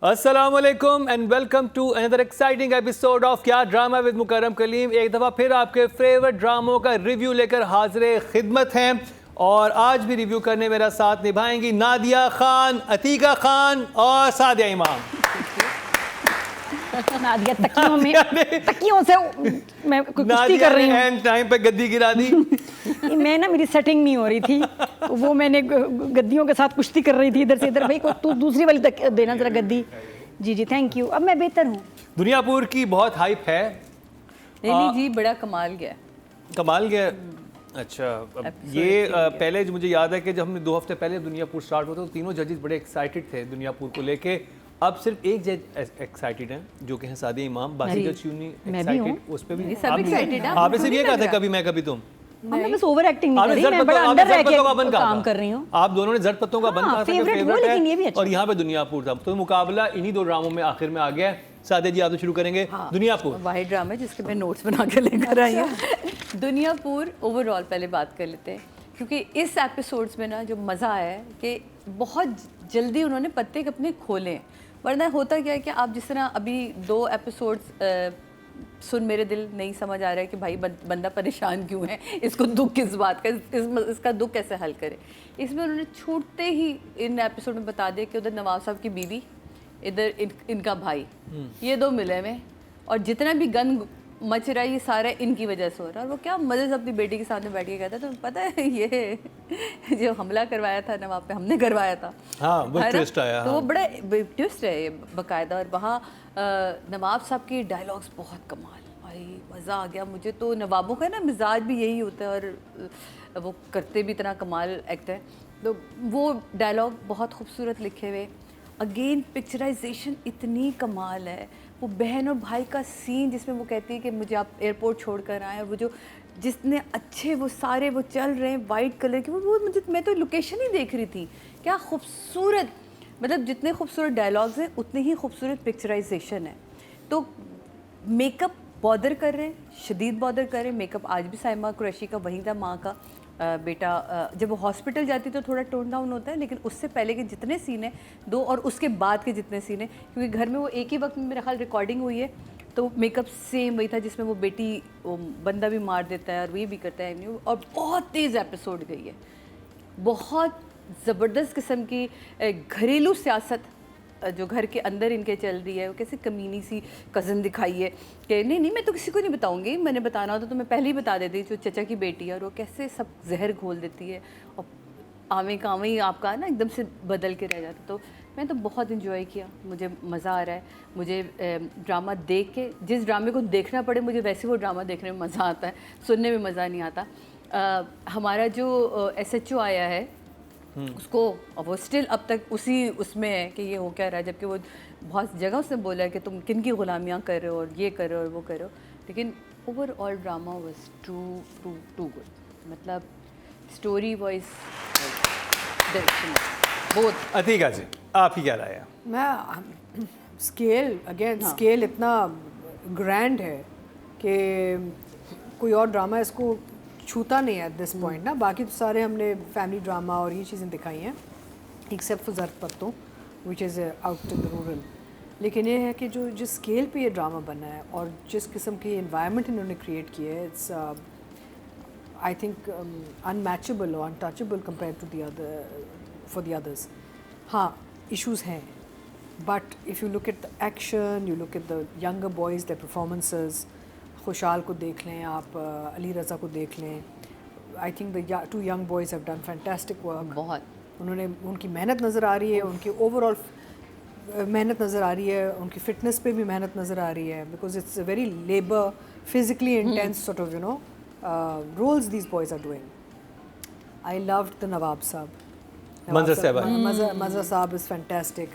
अस्सलामुअलैकुम and welcome to another exciting episode of क्या drama with Mukarram Kaleem. एक दफ़ा फिर आपके फेवरेट ड्रामों का रिव्यू लेकर हाजिर खिदमत हैं और आज भी रिव्यू करने मेरा साथ निभाएंगी नादिया खान, अतीका खान और सादिया इमाम। नादिया तकियों से मैं कुश्ती कर रही हूँ। एंड टाइम पे गद्दी गिरा दी। मैं ना, मेरी सेटिंग नहीं हो रही थी, वो मैंने गद्दियों के साथ कुश्ती कर रही थी इधर से इधर। भाई को तू दूसरी वाली तक देना जरा गद्दी। जी जी थैंक यू, अब मैं बेहतर हूँ। दुनियापुर की बहुत हाइप है। नहीं जी, बड़ा कमाल गया। कमाल गया। अच्छा, अब ये पहले मुझे याद है कि जब हमने 2 हफ्ते पहले दुनियापुर स्टार्ट हुआ तो तीनों जजेस बड़े एक्साइटेड थे दुनियापुर को लेके। अब सिर्फ एक जज एक्साइटेड हैं जो कि हैं सादिया इमाम। बाकी जज क्यों नहीं एक्साइटेड? उस पे भी सब एक्साइटेड हैं। आपने सिर्फ ये कहा था कभी मैं कभी तुम। मैं बस ओवर एक्टिंग नहीं कर रही, मैं बड़ा अंडर रह के काम कर रही हूँ। आप दोनों ने जट पत्तों का बंद कहा था, फेवरेट है और यहाँ पे दुनियापुर था। तो मुकाबला इन्हीं 2 ड्रामों में आखिर में आ गया। सादिया जी आप तो शुरू करेंगे। दुनियापुर वाहिद ड्रामा जिसके मैं नोट्स बना के लेकर आई हूँ। दुनियापुर ओवरऑल पहले बात कर लेते हैं, क्योंकि इस एपिसोड्स में ना जो मज़ा आया है कि बहुत जल्दी उन्होंने पत्ते अपने खोले। वरना होता क्या है कि आप जिस तरह अभी 2 एपिसोड्स सुन मेरे दिल नहीं समझ आ रहा है कि भाई बंदा परेशान क्यों है, इसको दुख किस बात का, इसका दुख कैसे हल करे। इसमें उन्होंने छूटते ही इन एपिसोड में बता दिया कि उधर नवाब साहब की बीवी, इधर इनका भाई, ये 2 मिले में, और जितना भी गन मच रहा है ये सारा इनकी वजह से हो रहा है। और वो क्या मज़े से अपनी बेटी के सामने बैठ के कहता है, तो पता है ये जो हमला करवाया था नवाब पे, हमने करवाया था। हाँ, वो ट्विस्ट आया। तो वो बड़ा ट्विस्ट है ये बाकायदा। और वहाँ नवाब साहब के डायलॉग्स बहुत कमाल, भाई मज़ा आ गया मुझे। तो नवाबों का ना मिजाज भी यही होता है और वो करते भी इतना कमाल एक्ट है। तो वो डायलॉग बहुत खूबसूरत लिखे हुए। अगेन पिक्चराइजेशन इतनी कमाल है। वो बहन और भाई का सीन जिसमें वो कहती है कि मुझे आप एयरपोर्ट छोड़कर आए, और वो जो जितने अच्छे वो सारे वो चल रहे हैं वाइट कलर के, वो मुझे, मैं तो लोकेशन ही देख रही थी, क्या खूबसूरत। मतलब जितने खूबसूरत डायलॉग्स हैं उतनी ही खूबसूरत पिक्चराइजेशन है। तो मेकअप बॉदर कर रहे हैं, शदीद बॉदर कर रहे हैं। मेकअप आज भी साइमा कुरैशी का वहीं था, माँ का बेटा जब वो हॉस्पिटल जाती तो थोड़ा टोन डाउन होता है, लेकिन उससे पहले के जितने सीन हैं 2 और उसके बाद के जितने सीन हैं, क्योंकि घर में वो एक ही वक्त में मेरा ख्याल रिकॉर्डिंग हुई है, तो मेकअप सेम वही था जिसमें वो बेटी वो बंदा भी मार देता है और ये भी करता है। और बहुत तेज़ एपिसोड गई है, बहुत ज़बरदस्त किस्म की घरेलू सियासत जो घर के अंदर इनके चल रही है। वो कैसे कमीनी सी कज़न दिखाई है कि नहीं मैं तो किसी को नहीं बताऊंगी, मैंने बताना होता तो मैं पहले ही बता देती, जो चचा की बेटी है, और वो कैसे सब जहर घोल देती है और आवे का आवे ही आपका ना एकदम से बदल के रह जाता। तो मैं तो बहुत इन्जॉय किया, मुझे मज़ा आ रहा है। मुझे ड्रामा देख के, जिस ड्रामे को देखना पड़े मुझे वैसे वो ड्रामा देखने में मज़ा आता है, सुनने में मज़ा नहीं आता। हमारा जो SHO आया है उसको, वो स्टिल अब तक उसी उसमें है कि ये हो क्या रहा है, जबकि वो बहुत जगह उसने बोला है कि तुम किन की ग़ुलामियाँ कर रहे हो और ये कर रहे हो और वो कर रहे हो। लेकिन overall drama was too good. मतलब स्टोरी वाइज, डायरेक्शन, बहुत। अतीका जी आपकी क्या राय है? मैं स्केल इतना ग्रैंड है कि कोई और ड्रामा इसको छूता नहीं है एट दिस पॉइंट ना। बाकी तो सारे हमने फैमिली ड्रामा और ये चीज़ें दिखाई हैं, एक्सेप्ट फॉर ज़र्द पत्तों which is out in the rural. लेकिन ये है कि जो जिस स्केल पे ये ड्रामा बना है और जिस किस्म की एनवायरनमेंट इन्होंने क्रिएट की है, इट्स आई थिंक अनमैचेबल और untouchable compare to for the others. हाँ, इश्यूज़ हैं, but if you look at the action, you look at the younger boys, the performances, Khushhal को देख लें आप, अली रज़ा को देख लें। I think the 2 young boys have done fantastic work. बहुत उन्होंने, उनकी मेहनत नज़र आ रही है, उनकी ओवरऑल मेहनत नज़र आ रही है, उनकी फ़िटनेस पे भी मेहनत नज़र आ रही है, because it's a very labour physically intense sort of roles these boys are doing. I loved the nawab sahab, Manzar साहब इज़ फैंटास्टिक।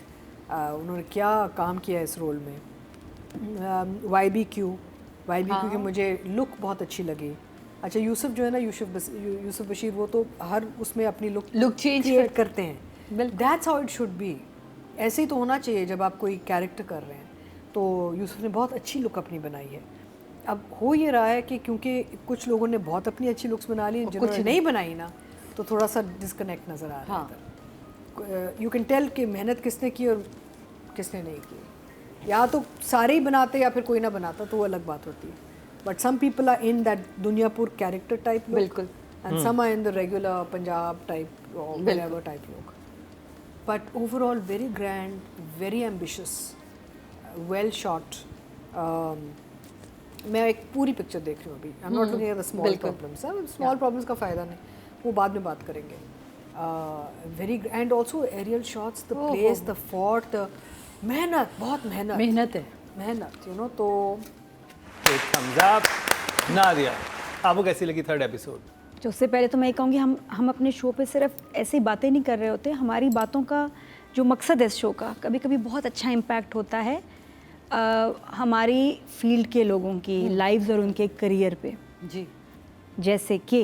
उन्होंने क्या काम किया इस रोल में। YBQ की मुझे लुक बहुत अच्छी लगी। अच्छा, यूसुफ जो है ना, यूसुफ बशीर, वो तो हर उसमें अपनी लुक चेंज करते हैं। That's how it should be. ऐसे ही तो होना चाहिए जब आप कोई कैरेक्टर कर रहे हैं। तो यूसुफ ने बहुत अच्छी लुक अपनी बनाई है। अब हो ये रहा है कि क्योंकि कुछ लोगों ने बहुत अपनी अच्छी लुक्स बना ली, जिन्होंने नहीं बनाई ना, तो थोड़ा सा डिस्कनेक्ट नज़र आ रहा है। यू कैन टेल कि मेहनत किसने की और किसने नहीं की। या तो सारे ही बनाते या फिर कोई ना बनाता, तो वो अलग बात होती है। But some people are in that Duniyapur character type, बिल्कुल, and some are in the regular Punjab type और व्हेरेवर टाइप लोग। But overall very grand, very ambitious, well shot. मैं एक पूरी पिक्चर देख रही हूँ अभी। I am not looking at the small problems. Small problems का फ़ायदा नहीं, वो बाद में बात करेंगे। Very and also aerial shots, the place, the fort, the मेहनत, बहुत मेहनत है। मेहनत, यू नो। तो एक थम्स अप। नादिया, आपको कैसी लगी थर्ड एपिसोड? तो उससे पहले तो मैं ये कहूँगी, हम अपने शो पे सिर्फ ऐसी बातें नहीं कर रहे होते, हमारी बातों का जो मकसद है इस शो का, कभी कभी बहुत अच्छा इम्पैक्ट होता है हमारी फील्ड के लोगों की लाइव्स और उनके करियर पे। जी, जैसे कि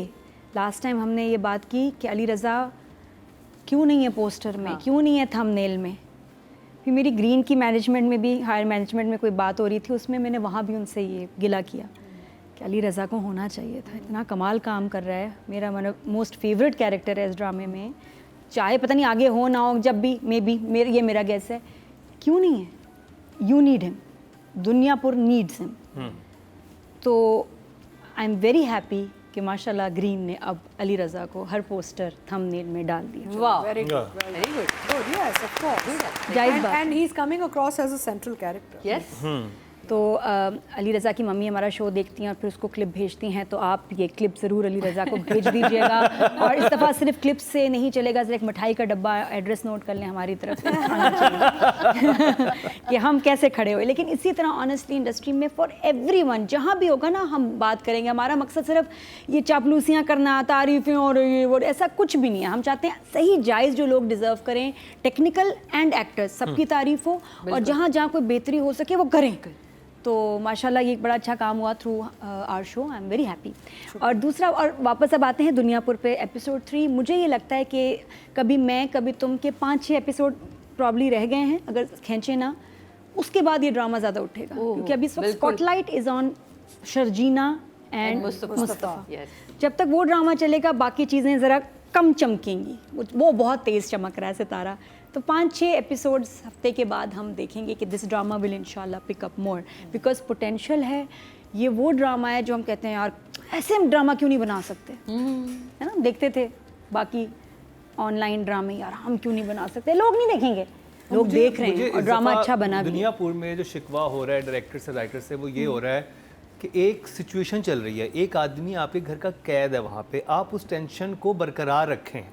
लास्ट टाइम हमने ये बात की कि अली रज़ा क्यों नहीं है पोस्टर में, क्यों नहीं है थंबनेल में। फिर मेरी ग्रीन की मैनेजमेंट में भी, हायर मैनेजमेंट में कोई बात हो रही थी, उसमें मैंने वहाँ भी उनसे ये गिला किया कि अली रज़ा को होना चाहिए था, इतना कमाल काम कर रहा है, मेरा मोस्ट फेवरेट कैरेक्टर है इस ड्रामे में, चाहे पता नहीं आगे हो ना हो, जब भी ये मेरा गेस है, क्यों नहीं है? You need him, Duniyapur needs him. तो आई एम वेरी हैप्पी कि माशाल्लाह ग्रीन ने अब अली रज़ा को हर पोस्टर थंबनेल में डाल दिया। वाह, very good, very good, good, yes of course. जायज़ बात। And he is coming across as a central character. Yes. तो अली रज़ा की मम्मी हमारा शो देखती हैं और फिर उसको क्लिप भेजती हैं, तो आप ये क्लिप ज़रूर अली रज़ा को भेज दीजिएगा। और इस दफ़ा सिर्फ क्लिप से नहीं चलेगा, सिर्फ एक मिठाई का डब्बा, एड्रेस नोट कर लें हमारी तरफ से आना चाहिए कि हम कैसे खड़े हुए। लेकिन इसी तरह ऑनेस्टली इंडस्ट्री में फॉर एवरीवन जहाँ भी होगा ना, हम बात करेंगे। हमारा मकसद सिर्फ ये चापलूसियाँ करना, तारीफ़ें और ये वो, ऐसा कुछ भी नहीं है। हम चाहते हैं सही जायज़ जो लोग डिज़र्व करें, टेक्निकल एंड एक्टर्स, सबकी तारीफ़ हो, और जहाँ जहाँ कोई बेहतरी हो सके वो करें। तो माशाल्लाह ये एक बड़ा अच्छा काम हुआ through our show. I am very happy. और दूसरा, और वापस अब आते हैं दुनियापुर पे, एपिसोड 3। मुझे ये लगता है कि कभी मैं कभी तुम के 5-6 एपिसोड प्रॉब्ली रह गए हैं, अगर खींचे ना, उसके बाद ये ड्रामा ज़्यादा उठेगा, क्योंकि अभी इस वक्त spotlight is on Sharjeena and Mustafa. जब तक वो ड्रामा चलेगा, बाकी चीज़ें ज़रा कम चमकेंगी, वो बहुत तेज़ चमक रहा है सितारा। तो 5-6 एपिसोड्स हफ्ते के बाद हम देखेंगे कि दिस ड्रामा विल इंशाल्लाह pick up more, because potential है। ये वो ड्रामा है जो हम कहते हैं यार ऐसे हम ड्रामा क्यों नहीं बना सकते, है ना। देखते थे बाकी ऑनलाइन ड्रामे, यार हम क्यों नहीं बना सकते, लोग नहीं देखेंगे, लोग देख रहे हैं और ड्रामा अच्छा बना भी। दुनियापुर में जो शिकवा हो रहा है डायरेक्टर से, राइटर से, वो ये हो रहा है कि एक सिचुएशन चल रही है, एक आदमी आपके घर का कैद है वहाँ पे, आप उस टेंशन को बरकरार रखें,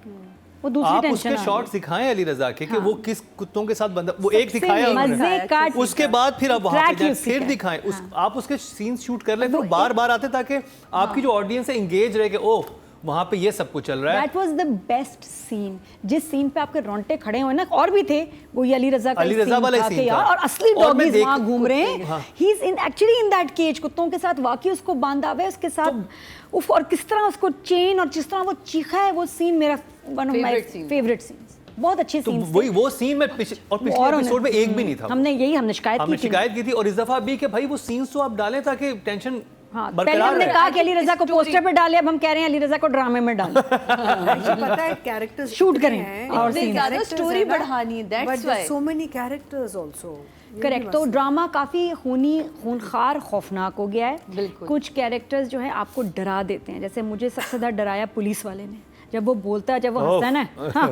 वो दूसरी आप टेंशन उसके शॉट्स दिखाएं अली रज़ा के, कि वो किस कुत्तों के साथ बंदा, वो एक सबसे दिखाया उन्होंने, मजे का उसके बाद फिर आप वहाँ पे track ही जाएं, उसी फिर का। दिखाएं आप उसके सीन्स शूट कर लें, फिर बार बार आते, ताकि आपकी जो ऑडियंस है एंगेज रहे कि ओह वहाँ पे ये सब कुछ चल रहा है। That was the best scene। जिस सीन पे आपके रोंगटे खड़े हुए ना, और भी थे, वो ये अली रज़ा का अली रज़ा वाला था scene कि यार, था। और असली और मैं डॉगीज वहाँ घूम रहे हैं, हाँ। He is actually in that cage, कुत्तों के साथ वाकई उसको बांधा हुआ है, उसके साथ उफ, और किस तरह उसको चेन, और जिस तरह वो चीखा है, वो सीन मेरा one of my favourite scenes, बहुत अच्छे तो सीन। वही वो सीन में पिछले एपिसोड में एक भी नहीं था। हमने शिकायत की थी, और इस दफा भी कि भाई वो सीन्स तो आप डालें ताकि टेंशन हाँ, पहले हमने कहा कि अली रज़ा को पोस्टर पे डाले, अब हम कह रहे हैं अली रज़ा को ड्रामे में डालें। पता है कैरेक्टर्स शूट करें और इतने ज़्यादा स्टोरी बढ़ानी है, that's why। So many characters also. Correct. तो ड्रामा काफ़ी खूनखार, खौफनाक हो गया है। बिल्कुल। कुछ कैरेक्टर्स जो है आपको डरा देते हैं, जैसे मुझे सबसे ज़्यादा डराया पुलिस वाले ने, जब वो बोलता है, जब वो हंसता है ना, हाँ,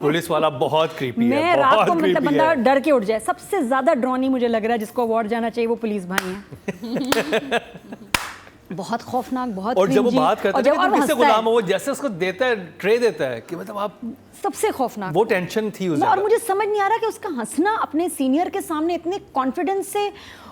पुलिस वाला बहुत क्रीपी है, मैं रात को बहुत मतलब creepy बंदा है। डर के उठ जाए। सबसे ज़्यादा ड्रॉनी मुझे लग रहा है जिसको अवार्ड जाना चाहिए, वो पुलिस भाई हैं। बहुत खौफनाक, बहुत और जब वो cringy, बात करता और है जब ना, और किससे हंसता गुलाम है, हो, वो जैसे उसको देता है, ट्रे देता है, कि मतलब आप, सबसे खौफनाक। वो टेंशन थी उस और जगह। मुझे समझ नहीं आ रहा कि उसका हंसना अपने सीनियर के सामने इतने कॉन्फिडेंस से,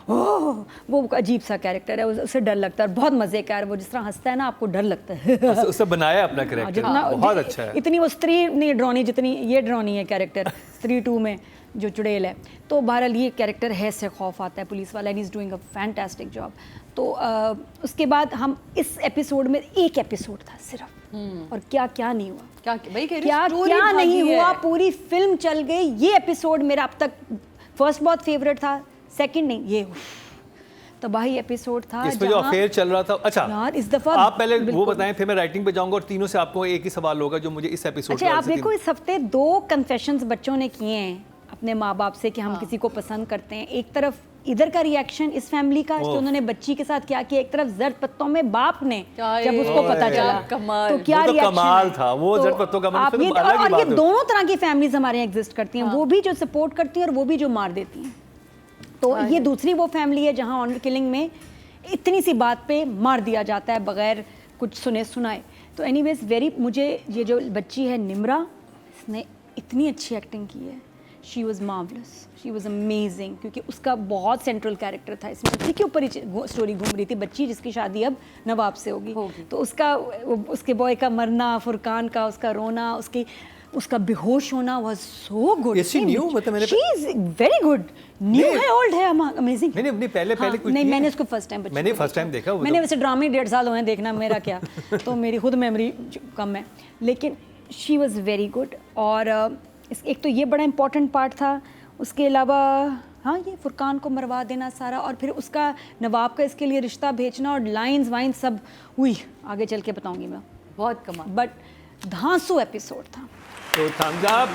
ओह, वो अजीब सा कैरेक्टर है, उससे डर लगता है। बहुत मजे का है वो, जिस तरह हंसता है ना, आपको डर लगता है। उससे बनाया अपना कैरेक्टर, बहुत अच्छा है। इतनी वो स्त्री नहीं ड्रॉनी जितनी ये ड्रॉनी है कैरेक्टर स्त्री 2 में जो चुड़ैल है। तो बहरहाल ये कैरेक्टर है, से खौफ आता है पुलिस वाला, and is doing a fantastic job. तो उसके बाद हम इस एपिसोड में, एक एपिसोड था सिर्फ, और क्या क्या नहीं हुआ, क्या भाई कह रही क्या story क्या भागी नहीं है। हुआ, पूरी फिल्म चल गई। ये एपिसोड मेरा अब तक फर्स्ट बहुत फेवरेट था, सेकंड नहीं, ये तबाही एपिसोड था। इसमें जो अफेयर चल रहा था, अच्छा यार इस दफा आप पहले वो बताएं, फिर मैं राइटिंग पे जाऊंगा, और तीनों से आपको एक ही सवाल होगा जो मुझे इस एपिसोड अच्छा, आप देखो इस हफ्ते 2 कन्फेशंस बच्चों ने किए हैं अपने माँ बाप से कि हम किसी को पसंद करते हैं, एक तरफ इधर का रिएक्शन इस फैमिली का कि उन्होंने बच्ची के साथ क्या किया, एक तरफ जर्द पत्तों में बाप ने जब उसको पता चला कमाल। तो क्या वो तो रिएक्शन कमाल था, वो जर्द पत्तों का मतलब आप ये तो अलग ही और बात ये है। दोनों तरह की फैमिलीज हमारे यहाँ एग्जिस्ट करती हैं, वो भी जो सपोर्ट करती हैं और वो भी जो मार देती हैं। तो ये दूसरी वो फैमिली है जहाँ ऑनर किलिंग में इतनी सी बात पे मार दिया जाता है बगैर कुछ सुने सुनाए। तो एनीवेज वेरी, मुझे ये जो बच्ची है निम्रा, इसने इतनी अच्छी एक्टिंग की है, she was marvellous, she was amazing, क्योंकि उसका बहुत सेंट्रल कैरेक्टर था इसमें। उसी के ऊपर ही स्टोरी घूम रही थी, बच्ची जिसकी शादी अब नवाब से होगी। तो उसके बॉय का मरना, फुरकान का उसका रोना, उसका बेहोश होना was so good. Is she new? मतलब मैंने she is very good. New है, ओल्ड है, अमेजिंग। नहीं पहले कुछ नहीं, किया मैंने है? उसको फर्स्ट टाइम मैंने फर्स्ट टाइम देखा। मैंने वैसे ड्रामे 1.5 साल हुए हैं देखना, मेरा क्या तो मेरी खुद मेमोरी कम है, लेकिन शी वॉज वेरी गुड। और एक तो ये बड़ा इंपॉर्टेंट पार्ट था, उसके अलावा हाँ ये फुरकान को मरवा देना सारा, और फिर उसका नवाब का इसके लिए रिश्ता भेजना और लाइंस वाइंस सब, हुई आगे चल के बताऊंगी मैं, बहुत कमाल। बट धांसू एपिसोड था। तो थम्स अप।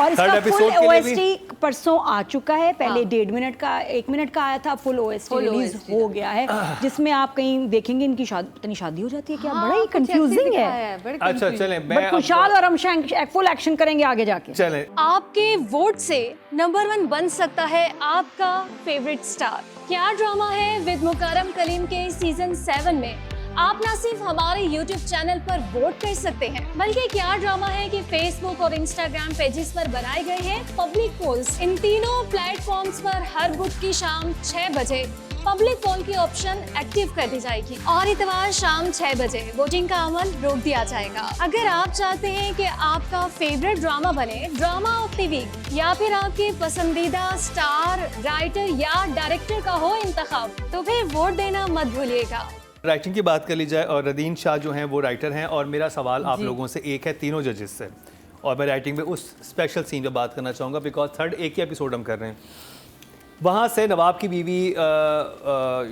और Third इसका episode फुल के लिए भी- OST परसों आ चुका है, पहले 1.5 मिनट का 1 मिनट का आया था, full OST Full release OST हो गया है, जिसमें आप कहीं देखेंगे इनकी इतनी शादी हो जाती है क्या, बड़ा ही कुछ ऐसे कंफ्यूजिंग दिखाया है। बड़ा अच्छा confusing। चलें, बट मैं खुशहाल और हम फुल एक्शन करेंगे आगे जाके। चलें। आपके वोट से नंबर 1 बन सकता है आपका फेवरेट स्टार। क्या ड्रामा है विद मुकरम कलीम के सीजन 7 में आप न सिर्फ हमारे YouTube चैनल पर वोट कर सकते हैं, बल्कि क्या ड्रामा है कि Facebook और Instagram पेजेस पर बनाए गए हैं पब्लिक पोल्स। इन तीनों प्लेटफॉर्म्स पर हर बुध की शाम 6 बजे पब्लिक पोल की ऑप्शन एक्टिव कर दी जाएगी और इतवार शाम 6 बजे वोटिंग का अमल रोक दिया जाएगा। अगर आप चाहते हैं कि आपका फेवरेट ड्रामा बने ड्रामा ऑफ द वीक, या फिर आपके पसंदीदा स्टार, राइटर या डायरेक्टर का हो इंतखाब, तो फिर वोट देना मत भूलिएगा। राइटिंग की बात कर ली जाए, और रदीन शाह जो हैं वो राइटर हैं, और मेरा सवाल आप लोगों से एक है तीनों जजेस से, और मैं राइटिंग में उस स्पेशल सीन पे बात करना चाहूँगा, बिकॉज थर्ड एक ही एपिसोड हम कर रहे हैं। वहाँ से नवाब की बीवी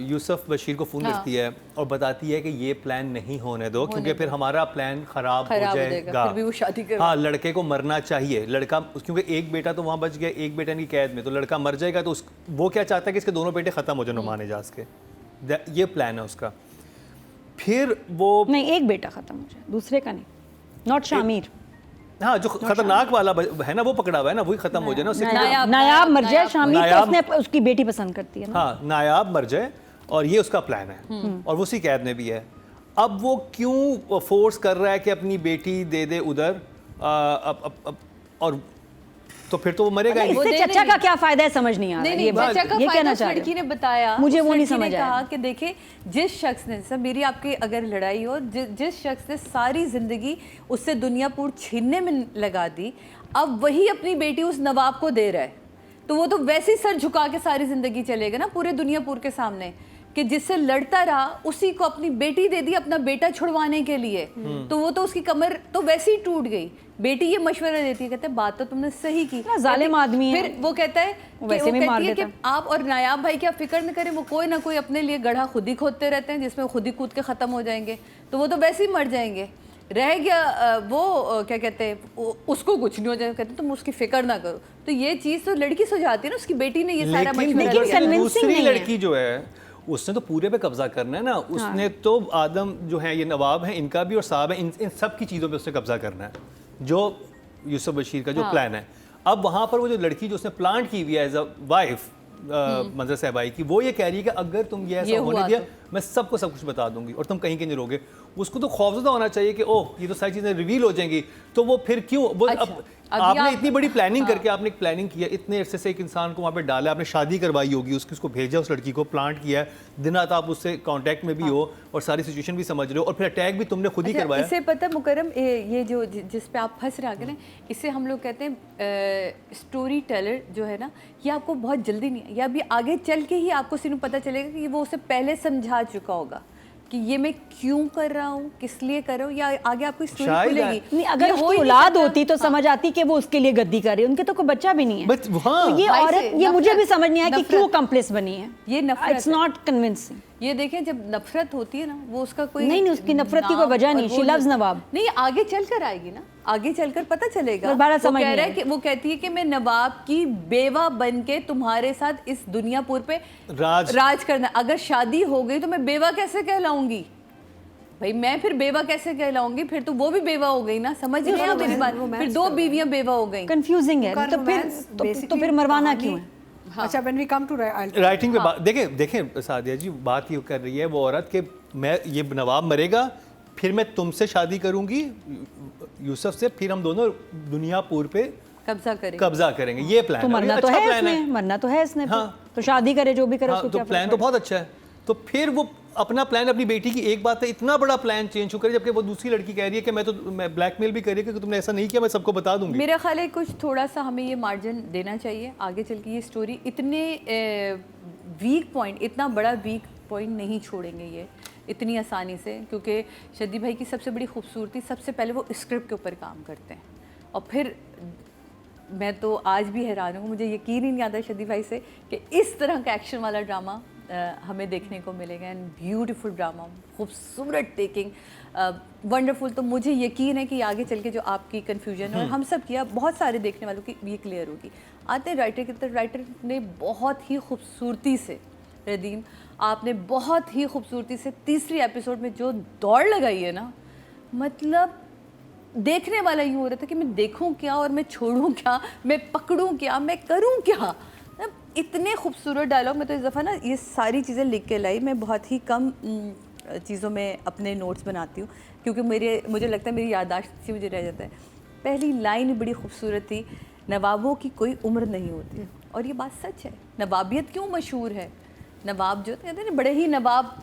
यूसुफ बशीर को फ़ोन करती है और बताती है कि ये प्लान नहीं होने दो, क्योंकि फिर हमारा प्लान खराब हो जाएगा। फिर भी वो शादी कर, हाँ, लड़के को मरना चाहिए, लड़का, क्योंकि एक बेटा तो वहाँ बच गया, एक बेटा इनकी कैद में, तो लड़का मर जाएगा, तो वो क्या चाहता है कि इसके दोनों बेटे ख़त्म हो जाए नुमान एजाज के, ये प्लान है उसका। फिर वो नहीं, एक बेटा खत्म हो जाए, दूसरे का नहीं, नॉट शामिर। हाँ, जो खतरनाक वाला है ना वो पकड़ा हुआ है ना, वही खत्म हो जाए ना उससे। नायाब मर जाए, शामिर तो नायाब- उसने उसकी बेटी पसंद करती है ना। हाँ, नायाब मर जाए, और ये उसका प्लान है, और वो उसी कैद में भी है। अब वो क्यों फोर्स कर रहा है कि अपनी बेटी दे दे उधर, और तो फिर तो वो मरेगा ही। इससे चचा का क्या फायदा है, समझ नहीं आ रहा। नहीं ये बच्चा का ये फायदा कहना उस चाह रहे लड़की हो। ने बताया, मुझे उस वो नहीं लड़की ने समझ आया। कहा कि देखिए जिस शख्स ने, सब मेरी आपकी अगर लड़ाई हो, जिस शख्स ने सारी जिंदगी उससे दुनियापुर छीनने में लगा दी, अब वही अपनी बेटी उस नवाब को दे रहा है, तो वो तो वैसे ही सर झुका के सारी जिंदगी चलेगा ना पूरे दुनियापुर के सामने, कि जिससे लड़ता रहा उसी को अपनी बेटी दे दी अपना बेटा छुड़वाने के लिए, तो वो तो उसकी कमर तो वैसे ही टूट गई। बेटी ये मशवरा देती है, कहते हैं बात तो तुमने सही की, जालिम आदमी है। फिर वो कहता है कि वैसे वो भी मार कहती है कि देता। आप और नायाब भाई की आप फिक्र न करें, वो कोई ना कोई अपने लिए गड्ढा खुद ही खोदते रहते हैं जिसमें खुद ही कूद के ख़त्म हो जाएंगे, तो वो तो वैसे ही मर जाएंगे। रह गया वो क्या कहते हैं, उसको कुछ नहीं हो जाएगा, कहते हैं तुम उसकी फिक्र ना करो। तो ये चीज़ तो लड़की सुझाती है ना, उसकी बेटी ने ये सारा मशवरा लेकिन दिया। convincing दूसरी नहीं है। लड़की जो है उसने तो पूरे पे कब्जा करना है ना, उसने तो आदम जो है, ये नवाब है इनका भी और साहब है, इन सब की चीज़ों पे उसने कब्जा करना है, जो यूसुफ बशीर का जो प्लान है। अब वहाँ पर वो जो लड़की जो उसने प्लांट की हुई है एज अ वाइफ मंजर साहबाई की, वो ये कह रही है कि अगर तुम ये ऐसा होने दिया, मैं सबको सब कुछ बता दूंगी और तुम कहीं के नहीं रहोगे। उसको तो खौफजदा होना चाहिए कि ओह ये तो सारी चीज़ें रिवील हो जाएंगी, तो वो फिर क्यों वो आपने इतनी बड़ी प्लानिंग करके आपने एक प्लानिंग किया, इतने अरसे से एक इंसान को वहाँ पे डाला, आपने शादी करवाई होगी उसको भेजा, उस लड़की को प्लांट किया है, दिन रात आप उससे कांटेक्ट में भी हो और सारी सिचुएशन भी समझ रहे हो, और फिर अटैक भी तुमने खुद ही करवाया। इसे पता मुकरम, ये जो जिस पे आप फंस रहे हैं ना, इसे हम लोग कहते हैं स्टोरी टेलर जो है ना, ये आपको बहुत जल्दी नहीं है, या अभी आगे चल के ही आपको सिर्फ पता चलेगा कि वो उसे पहले समझा चुका होगा कि ये मैं क्यों कर रहा हूँ, किस लिए कर रहा हूँ, या आगे आपको स्टोरी खुलेगी। नहीं, अगर उसकी औलाद होती तो समझ आती कि वो उसके लिए गद्दी कर रही है, उनके तो कोई बच्चा भी नहीं है। बट हाँ, तो ये औरत, ये मुझे भी समझ नहीं आया कि क्यों कॉम्प्लेक्स बनी है। ये नफरत इट्स नॉट कन्विंसिंग। ये देखें जब नफरत होती है ना वो उसका कोई नहीं, उसकी नफरत की कोई नाम वजह और नहीं, वो she loves नवाब। नहीं, आगे चल कर आएगी ना, आगे चलकर पता चलेगा। पर बारह वो समझ कह नहीं रहा है आई। कि वो कहती है कि मैं नवाब की बेवा बन के तुम्हारे साथ इस दुनियापुर पे राज करना, अगर शादी हो गई तो मैं बेवा कैसे कहलाऊंगी भाई, मैं फिर बेवा कैसे कहलाऊंगी, फिर तो वो भी बेवा हो गई ना, समझ नहीं आ मेरी बात, फिर 2 बीवियां बेवा हो गई। कंफ्यूजिंग है, तो फिर मरवाना क्यों है? अच्छा, when we come to writing पे बात देखें सादिया जी, बात ये कर रही है वो औरत कि मैं ये नवाब मरेगा फिर मैं तुमसे शादी करूंगी यूसुफ से, फिर हम दोनों दुनियापुर पे कब्जा करेंगे, ये प्लान तो मरना तो है इसने, मरना तो है इसने, तो शादी करे जो भी करे, उसको क्या प्लान तो बहुत अच्छा है। तो फिर वो अपना प्लान, अपनी बेटी की एक बात है, इतना बड़ा प्लान चेंज क्यों करे, जबकि वो दूसरी लड़की कह रही है कि मैं ब्लैकमेल भी कर रही है कि तुमने ऐसा नहीं किया, मैं सबको बता दूंगी। मेरा ख्याल है कुछ थोड़ा सा हमें ये मार्जिन देना चाहिए, आगे चल के ये स्टोरी इतने वीक पॉइंट, इतना बड़ा वीक पॉइंट नहीं छोड़ेंगे ये इतनी आसानी से, क्योंकि शदी भाई की सबसे बड़ी खूबसूरती, सबसे पहले वो स्क्रिप्ट के ऊपर काम करते हैं, और फिर मैं तो आज भी हैरान हूँ, मुझे यकीन ही नहीं आता शदी भाई से कि इस तरह का एक्शन वाला ड्रामा हमें देखने को मिलेगा। एंड ब्यूटीफुल ड्रामा, खूबसूरत टेकिंग, वंडरफुल। तो मुझे यकीन है कि आगे चल के जो आपकी कन्फ्यूजन है और हम सब किया, बहुत सारे देखने वालों की ये क्लियर होगी। आते हैं राइटर की तरफ। राइटर ने बहुत ही खूबसूरती से, रदीम आपने बहुत ही खूबसूरती से तीसरी एपिसोड में जो दौड़ लगाई है ना, मतलब देखने वाला यूँ हो रहा था कि मैं देखूं क्या और मैं छोड़ूं क्या, मैं पकड़ूं क्या, मैं करूं क्या। इतने खूबसूरत डायलॉग। मैं तो इस दफ़ा ना ये सारी चीज़ें लिख के लाई, मैं बहुत ही कम चीज़ों में अपने नोट्स बनाती हूँ, क्योंकि मुझे लगता है मेरी याददाश्त से मुझे रह जाता है। पहली लाइन बड़ी खूबसूरत थी, नवाबों की कोई उम्र नहीं होती, और ये बात सच है। नवाबियत क्यों मशहूर है, नवाब जो कहते हैं ना, बड़े ही नवाब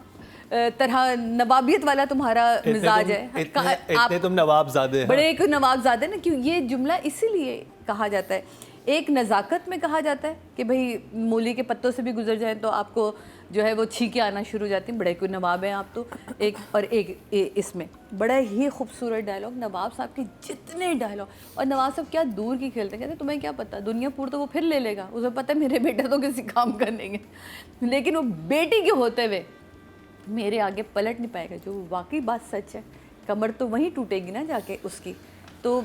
तरह, नवाबियत वाला तुम्हारा मिजाज है, इतने तुम नवाबजादे हैं, बड़े एक नवाबजादे ना। क्यों ये जुमला इसीलिए कहा जाता है, एक नज़ाकत में कहा जाता है कि भाई मूली के पत्तों से भी गुजर जाए तो आपको जो है वो छींके आना शुरू हो जाती हैं, बड़े कोई नवाब हैं आप तो। एक और एक इसमें बड़ा ही खूबसूरत डायलॉग, नवाब साहब के जितने डायलॉग, और नवाब साहब क्या दूर की खेलते हैं, कहते तुम्हें क्या पता, दुनियापुर तो वो फिर ले लेगा, उसे पता है मेरे बेटे तो किसी काम का नहीं है, लेकिन वो बेटी के होते हुए मेरे आगे पलट नहीं पाएगा, जो वाकई बात सच है। कमर तो वहीं टूटेगी ना जाके उसकी। तो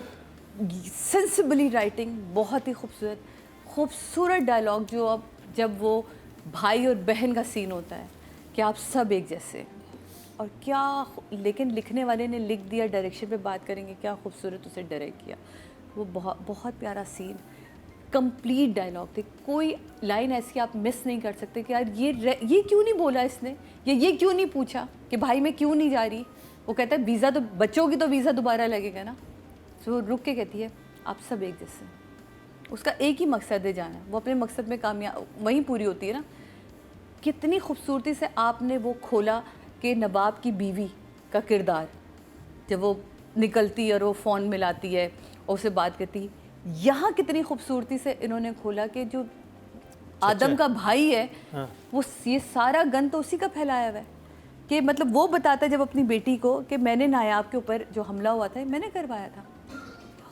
सेंसिबली राइटिंग, बहुत ही खूबसूरत डायलॉग, जो अब जब वो भाई और बहन का सीन होता है कि आप सब एक जैसे, और क्या, लेकिन लिखने वाले ने लिख दिया, डायरेक्शन पे बात करेंगे, क्या खूबसूरत उसे डायरेक्ट किया। वो बहुत प्यारा सीन, कंप्लीट डायलॉग थे, कोई लाइन ऐसी आप मिस नहीं कर सकते कि यार ये क्यों नहीं बोला इसने, ये क्यों नहीं पूछा कि भाई मैं क्यों नहीं जा रही। वो कहता है वीज़ा तो बच्चों की तो वीज़ा दोबारा लगेगा ना। तो रुक के कहती है आप सब एक जैसे, उसका एक ही मकसद है जाना, वो अपने मकसद में कामयाब, वहीं पूरी होती है ना। कितनी खूबसूरती से आपने वो खोला कि नवाब की बीवी का किरदार, जब वो निकलती है और वो फ़ोन मिलाती है और उसे बात करती है, यहाँ कितनी खूबसूरती से इन्होंने खोला कि जो आदम का भाई है, हाँ। वो ये सारा गन तो उसी का फैलाया हुआ है, कि मतलब वो बताता है जब अपनी बेटी को कि मैंने नायाब के ऊपर जो हमला हुआ था मैंने करवाया था।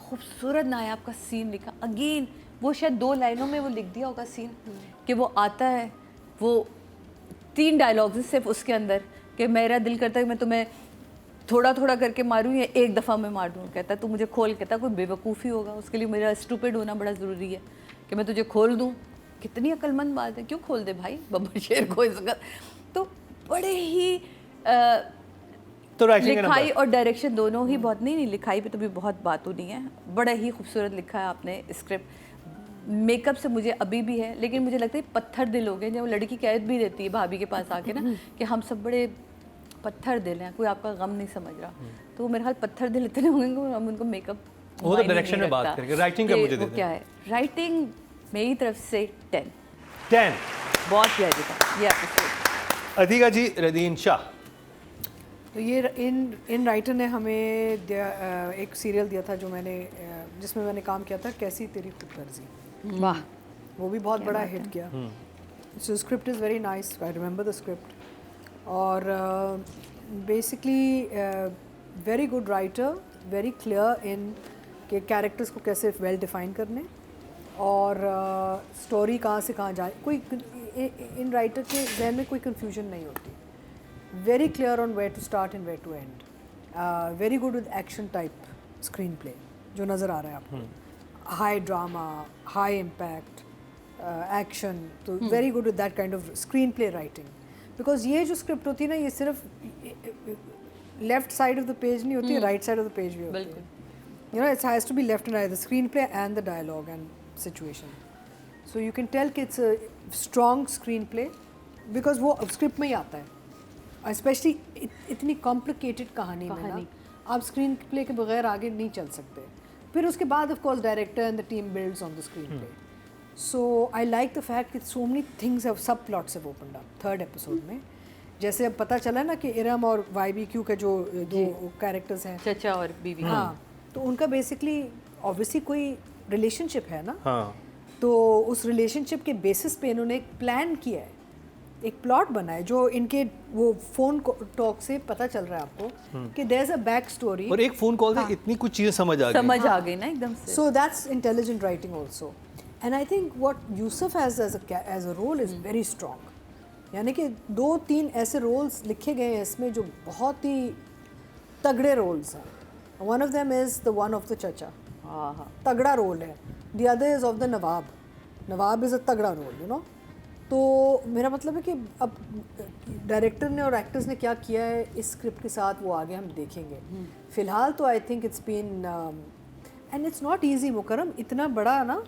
खूबसूरत नायाब का सीन लिखा, अगेन वो शायद 2 लाइनों में वो लिख दिया होगा सीन, कि वो आता है, वो 3 डायलॉग्स सिर्फ उसके अंदर, कि मेरा दिल करता है मैं तुम्हें थोड़ा थोड़ा करके मारूं या एक दफ़ा में मार दूं। कहता तू मुझे खोल, कहता कोई बेवकूफ़ी होगा, उसके लिए मेरा स्टूपिड होना बड़ा ज़रूरी है कि मैं तुझे खोल दूं। कितनी अक्लमंद बात है, क्यों खोल दे भाई बब्बर शेर को इस वक्त। तो बड़े ही तो लिखाई और डायरेक्शन दोनों ही बहुत, नहीं लिखाई पे तो भी बहुत बात नहीं है, बड़ा ही खूबसूरत लिखा है आपने स्क्रिप्ट। मेकअप से मुझे अभी भी है, लेकिन मुझे लगता है पत्थर दिल हो गए, जब वो लड़की कह भी देती है भाभी के पास आके ना कि हम सब बड़े पत्थर दिल हैं, कोई आपका गम नहीं समझ रहा, तो मेरे ख्याल पत्थर दिल इतने होंगे हम उनको मेकअप। वो तो डायरेक्शन में बात करेंगे, राइटिंग का मुझे क्या है, राइटिंग मेरी तरफ से 10 बहुत प्यारी था ये एपिसोड। अतीका जी, रदीन शाह। तो ये इन राइटर ने हमें एक सीरियल दिया था जो मैंने जिसमें मैंने काम किया था, कैसी तेरी खुदगर्जी। वाह, वो भी बहुत बड़ा हिट किया। So script is very nice, I remember the script. और basically very good writer, very clear in के कैरेक्टर्स को कैसे वेल डिफाइन करने, और स्टोरी कहाँ से कहाँ जाए, कोई इन राइटर के जहन में कोई कन्फ्यूजन नहीं होती। very clear on where to start and where to end. Very good with action type screenplay, जो नज़र आ रहा है आपको. High drama, high impact, action. तो very good with that kind of screenplay writing. Because ये जो script होती है ना, ये सिर्फ left side of the page नहीं होती, right side of the page भी होती है. You know, it has to be left and right, the screenplay and the dialogue and situation. So you can tell कि it's a strong screenplay because वो script में ही आता है. Especially इतनी complicated कहानी में ना, आप screenplay के बगैर आगे नहीं चल सकते. फिर उसके बाद of course director and the team builds on the screenplay. So I like the fact that so many things have subplots have opened up. Third episode में जैसे अब पता चला ना कि इरम और YBQ के जो दो कैरेक्टर्स हैं, चचा और बीवी, हाँ, तो उनका बेसिकली ऑब्वियसली कोई रिलेशनशिप है ना. हाँ. तो उस रिलेशनशिप के बेसिस पे इन्होंने एक प्लान किया है, एक प्लॉट बना है जो इनके वो फोन टॉक से पता चल रहा है आपको कि there is a back story. और एक फोन कॉल से इतनी कुछ चीजें समझ आ गई ना एकदम से. So that's intelligent writing also. And I think what Yusuf has as a role is very strong. यानी कि 2-3 ऐसे रोल्स लिखे गए हैं इसमें जो बहुत ही तगड़े रोल्स हैं. One of them is the one of the chacha. तगड़ा रोल है. The other is of the Nawab. Nawab is a तगड़ा रोल, you know. तो मेरा मतलब है कि अब डायरेक्टर ने और एक्टर्स ने क्या किया है इस स्क्रिप्ट के साथ वो आगे हम देखेंगे. फिलहाल तो I think it's been and it's not easy Mukarram. इतना बड़ा ना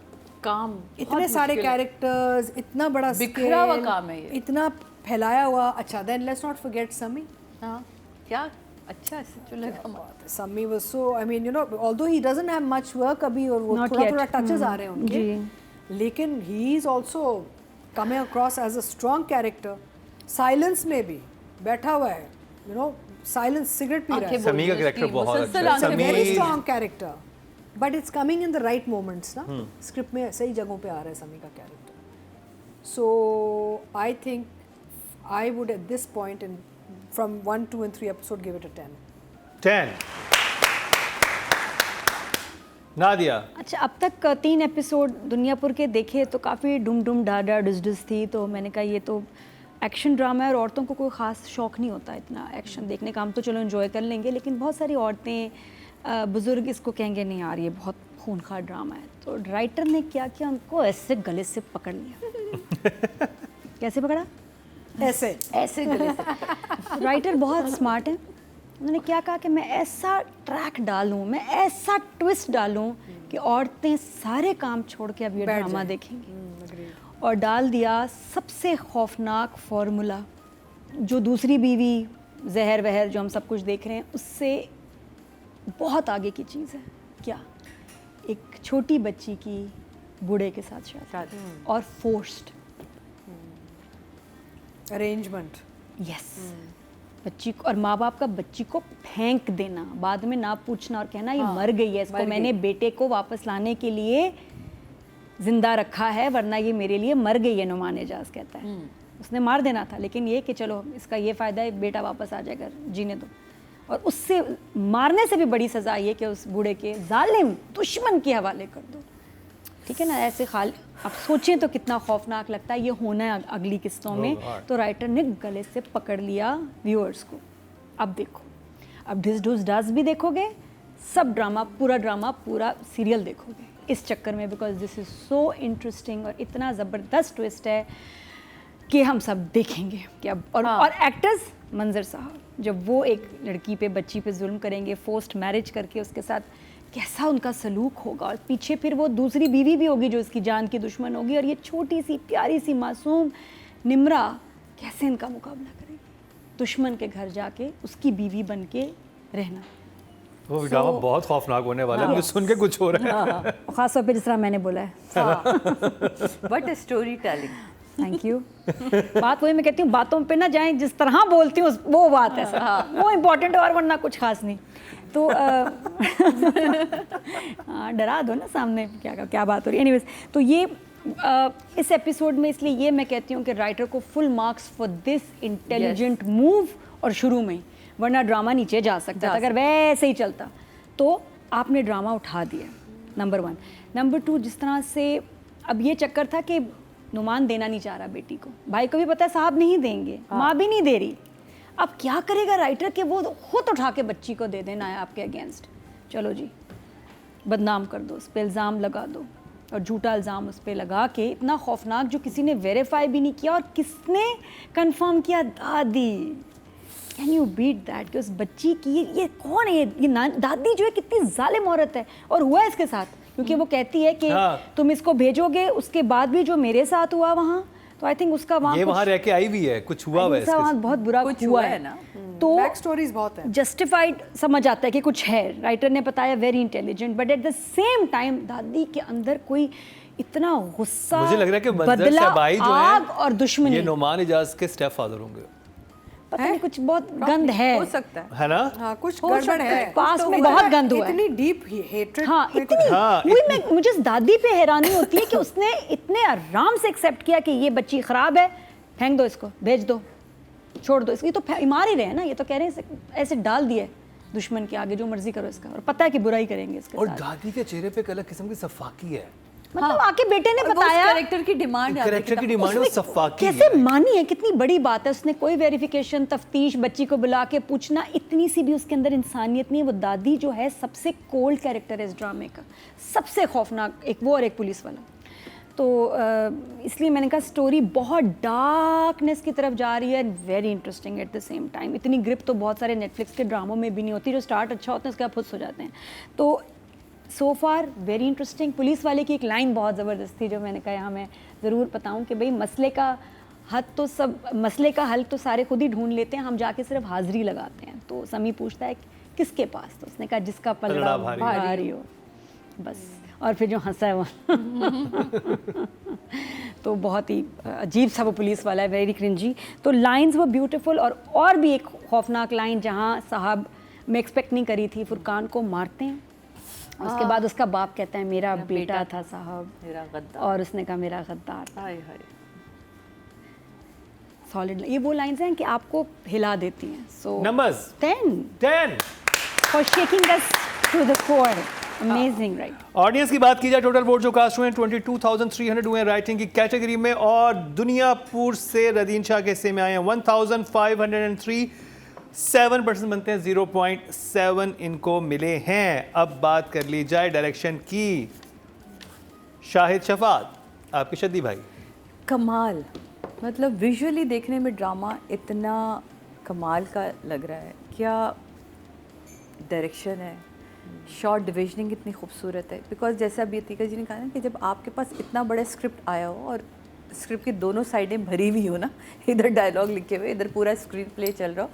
काम, इतने सारे कैरेक्टर्स, इतना बड़ा बिखरा हुआ काम है ये, इतना फैलाया हुआ. अच्छा, देन लेट्स नॉट फॉरगेट समी. हाँ, क्या अच्छा जो लगा. Sammy was so, I mean, you know, although he doesn't have much work अभी और वो Not थोड़ा yet. touches आ रहे हैं उनके, लेकिन he is also coming across as a strong character. Silence में भी बैठा हुआ है, you know, silence cigarette P रहा है. समी का कैरेक्टर बहुत अच्छा है. It's a very strong character, but it's coming in the right moments ना. स्क्रिप्ट में सही जगहों पे आ रहा है समी का character. So I think I would at this point in from 1, 2 and 3 episode give it a 10. 10. Nadia. अच्छा, अब तक 3 एपिसोड दुनियापुर के देखे तो काफ़ी डुम डुम डा डा डिस डिस थी. तो मैंने कहा ये तो एक्शन ड्रामा है और औरतों को कोई ख़ास शौक़ नहीं होता इतना एक्शन देखने का. हम तो चलो एंजॉय कर लेंगे, लेकिन बहुत सारी औरतें बुज़ुर्ग इसको कहेंगे नहीं यार ये बहुत खूनखार ड्रामा है. तो राइटर ने क्या किया, उनको ऐसे गले से पकड़ लिया. कैसे पकड़ा? ऐसे गले से. राइटर बहुत स्मार्ट है. उन्होंने क्या कहा कि मैं ऐसा ट्रैक डालूं, मैं ऐसा ट्विस्ट डालूं कि औरतें सारे काम छोड़ के अब ये ड्रामा देखेंगी. और डाल दिया सबसे खौफनाक फॉर्मूला जो दूसरी बीवी जहर वहर जो हम सब कुछ देख रहे हैं उससे बहुत आगे की चीज़ है. क्या? एक छोटी बच्ची की बूढ़े के साथ शादी और फोर्स्ड अरेंजमेंट. यस. बच्ची को और माँ बाप का बच्ची को फेंक देना, बाद में ना पूछना और कहना ये मर गई है, इसको मैंने बेटे को वापस लाने के लिए जिंदा रखा है वरना ये मेरे लिए मर गई है. नुमान एजाज कहता है उसने मार देना था, लेकिन ये कि चलो इसका ये फ़ायदा है बेटा वापस आ जाएगा, जीने दो. और उससे मारने से भी बड़ी सज़ा ये कि उस बूढ़े के जालिम दुश्मन के हवाले कर दो. ठीक है ना. ऐसे आप सोचें तो कितना खौफनाक लगता है. ये होना है अगली किस्तों में. तो राइटर ने गले से पकड़ लिया व्यूअर्स को. अब देखो, अब डिस डूस डस भी देखोगे, सब ड्रामा पूरा सीरियल देखोगे इस चक्कर में, because this is so interesting और इतना ज़बरदस्त ट्विस्ट है कि हम सब देखेंगे कि अब. और एक्टर्स मंजर साहब जब वो एक लड़की पे बच्ची पे जुल्म करेंगे, फोर्स्ड मैरिज करके उसके साथ कैसा उनका सलूक होगा, और पीछे फिर वो दूसरी बीवी भी होगी जो इसकी जान की दुश्मन होगी, और ये छोटी सी प्यारी सी मासूम निम्रा कैसे इनका मुकाबला करेगी. दुश्मन के घर जाके उसकी बीवी बन के रहना. वो ड्रामा बहुत खौफनाक होने वाला है. मुझे सुन के कुछ हो रहा है. खासतौर पे जिस तरह मैंने बोला है. But story telling. Thank you. बात वही मैं कहती हूँ, बातों पे ना जाएं, जिस तरह बोलती हूँ वो बात है सर, वो इम्पोर्टेंट है और वरना कुछ खास नहीं. तो डरा दो ना सामने क्या बात हो रही है. एनीवेज, तो ये इस एपिसोड में इसलिए ये मैं कहती हूँ कि राइटर को full marks for this intelligent move. और शुरू में, वरना ड्रामा नीचे जा सकता था अगर वैसे ही चलता. तो आपने ड्रामा उठा दिया, नंबर 1. नंबर 2, जिस तरह से अब ये चक्कर था कि नुमान देना नहीं चाह रहा बेटी को, भाई को भी पता है साहब नहीं देंगे, माँ भी नहीं दे रही. अब क्या करेगा राइटर कि वो खुद उठा के बच्ची को दे देना है आपके अगेंस्ट, चलो जी बदनाम कर दो, उस पर इल्ज़ाम लगा दो और झूठा इल्ज़ाम उस पर लगा के, इतना खौफनाक जो किसी ने वेरीफाई भी नहीं किया। और किसने कंफर्म किया? दादी। कैन यू बीट दैट कि उस बच्ची की ये कौन है, ये दादी जो है कितनी जालिम औरत है। और हुआ इसके साथ, क्योंकि वो कहती है कि तुम इसको भेजोगे, उसके बाद भी जो मेरे साथ हुआ वहाँ, तो आई थिंक उसका ये वहाँ रह के आई भी है, कुछ हुआ हुआ है इसके वहाँ साथ। बहुत बुरा कुछ हुआ हुआ है है ना। तो बैक स्टोरीज बहुत है। जस्टिफाइड समझ आता है कि कुछ है, राइटर ने बताया very intelligent, but at the same time दादी के अंदर कोई इतना गुस्सा, मुझे लग रहा है कि मंजर बदला, शबाई जो आग है और दुश्मनी, ये नोमान इजाज के स्टेप फादर होंगे, पता नहीं कुछ बहुत गंद है, हो सकता है ना? हाँ, कुछ हो गड़बड़ सकता है। है। पास कुछ में तो बहुत हुआ गंद हुआ है। इतनी डीप हेट्रेड। हाँ इतनी हाँ, मुझे इस दादी पे हैरानी होती है कि उसने इतने आराम से एक्सेप्ट किया कि ये बच्ची खराब है, फेंक दो इसको, भेज दो, छोड़ दो इसकी, तो मार ही रहे हैं ना, ये तो कह रहे हैं ऐसे डाल दिए दुश्मन के आगे, जो मर्जी करो इसका, और पता है कि बुराई करेंगे इसके और साथ। दादी के चेहरे पे एक अलग किस्म की सफाकी है, मतलब आके बेटे ने बताया, कैरेक्टर की डिमांड है, कैरेक्टर की डिमांड है, वो सफाकी कैसे है। मानी है, कितनी बड़ी बात है। उसने कोई वेरिफिकेशन, तफ्तीश, बच्ची को बुला के पूछना, इतनी सी भी उसके अंदर इंसानियत नहीं है। वो दादी जो है सबसे कोल्ड कैरेक्टर है इस ड्रामे का, सबसे खौफनाक, एक वो और एक पुलिस वाला। तो इसलिए मैंने कहा स्टोरी बहुत डार्कनेस की तरफ जा रही है, very interesting at the same time. इतनी ग्रिप तो बहुत सारे नेटफ्लिक्स के ड्रामों में भी नहीं होती, जो स्टार्ट अच्छा होता है उसके बाद खुद हो जाते हैं। तो सो फार वेरी इंटरेस्टिंग। पुलिस वाले की एक लाइन बहुत ज़बरदस्त थी जो मैंने कहा यहाँ मैं ज़रूर बताऊँ कि भाई मसले का हल तो सारे खुद ही ढूंढ लेते हैं, हम जाके सिर्फ हाज़िरी लगाते हैं। तो समी पूछता है किसके पास, तो उसने कहा जिसका पलड़ा भारी हो, बस। और फिर जो हंसा है वो तो बहुत ही अजीब सा वो पुलिस वाला है, वेरी क्रिंजी। तो लाइंस वो ब्यूटीफुल। और भी एक खौफनाक लाइन जहाँ साहब, मैं एक्सपेक्ट नहीं करी थी, फुरकान को मारते हैं, उसके बाद उसका बाप कहता है मेरा बेटा था साहब, मेरा गद्दार, और उसने कहा मेरा गद्दार था। हाय हाय। सॉलिड, ये वो लाइंस हैं कि आपको हिला देती हैं। So numbers 10 for shaking us to the core, amazing, right. Audience की बात की जाए, टोटल वोट जो कास्ट हुए हैं 22,300 हुए हैं राइटिंग की कैटेगरी में, और दुनियापुर से रदीन शाह के हिस्से में आए हैं 1,503, 7% बनते हैं, 0.7 इनको मिले हैं। अब बात कर ली जाए डायरेक्शन की, शाहिद शफात, आपके शद्दी भाई। कमाल, मतलब विजुअली देखने में ड्रामा इतना कमाल का लग रहा है, क्या डायरेक्शन है, शॉर्ट डिविजनिंग इतनी खूबसूरत है। बिकॉज जैसे अभी अतीका जी ने कहा ना कि जब आपके पास इतना बड़ा स्क्रिप्ट आया हो और स्क्रिप्ट की दोनों साइडें भरी हुई हो ना, इधर डायलॉग लिखे हुए, इधर पूरा स्क्रीन प्ले चल रहा हो,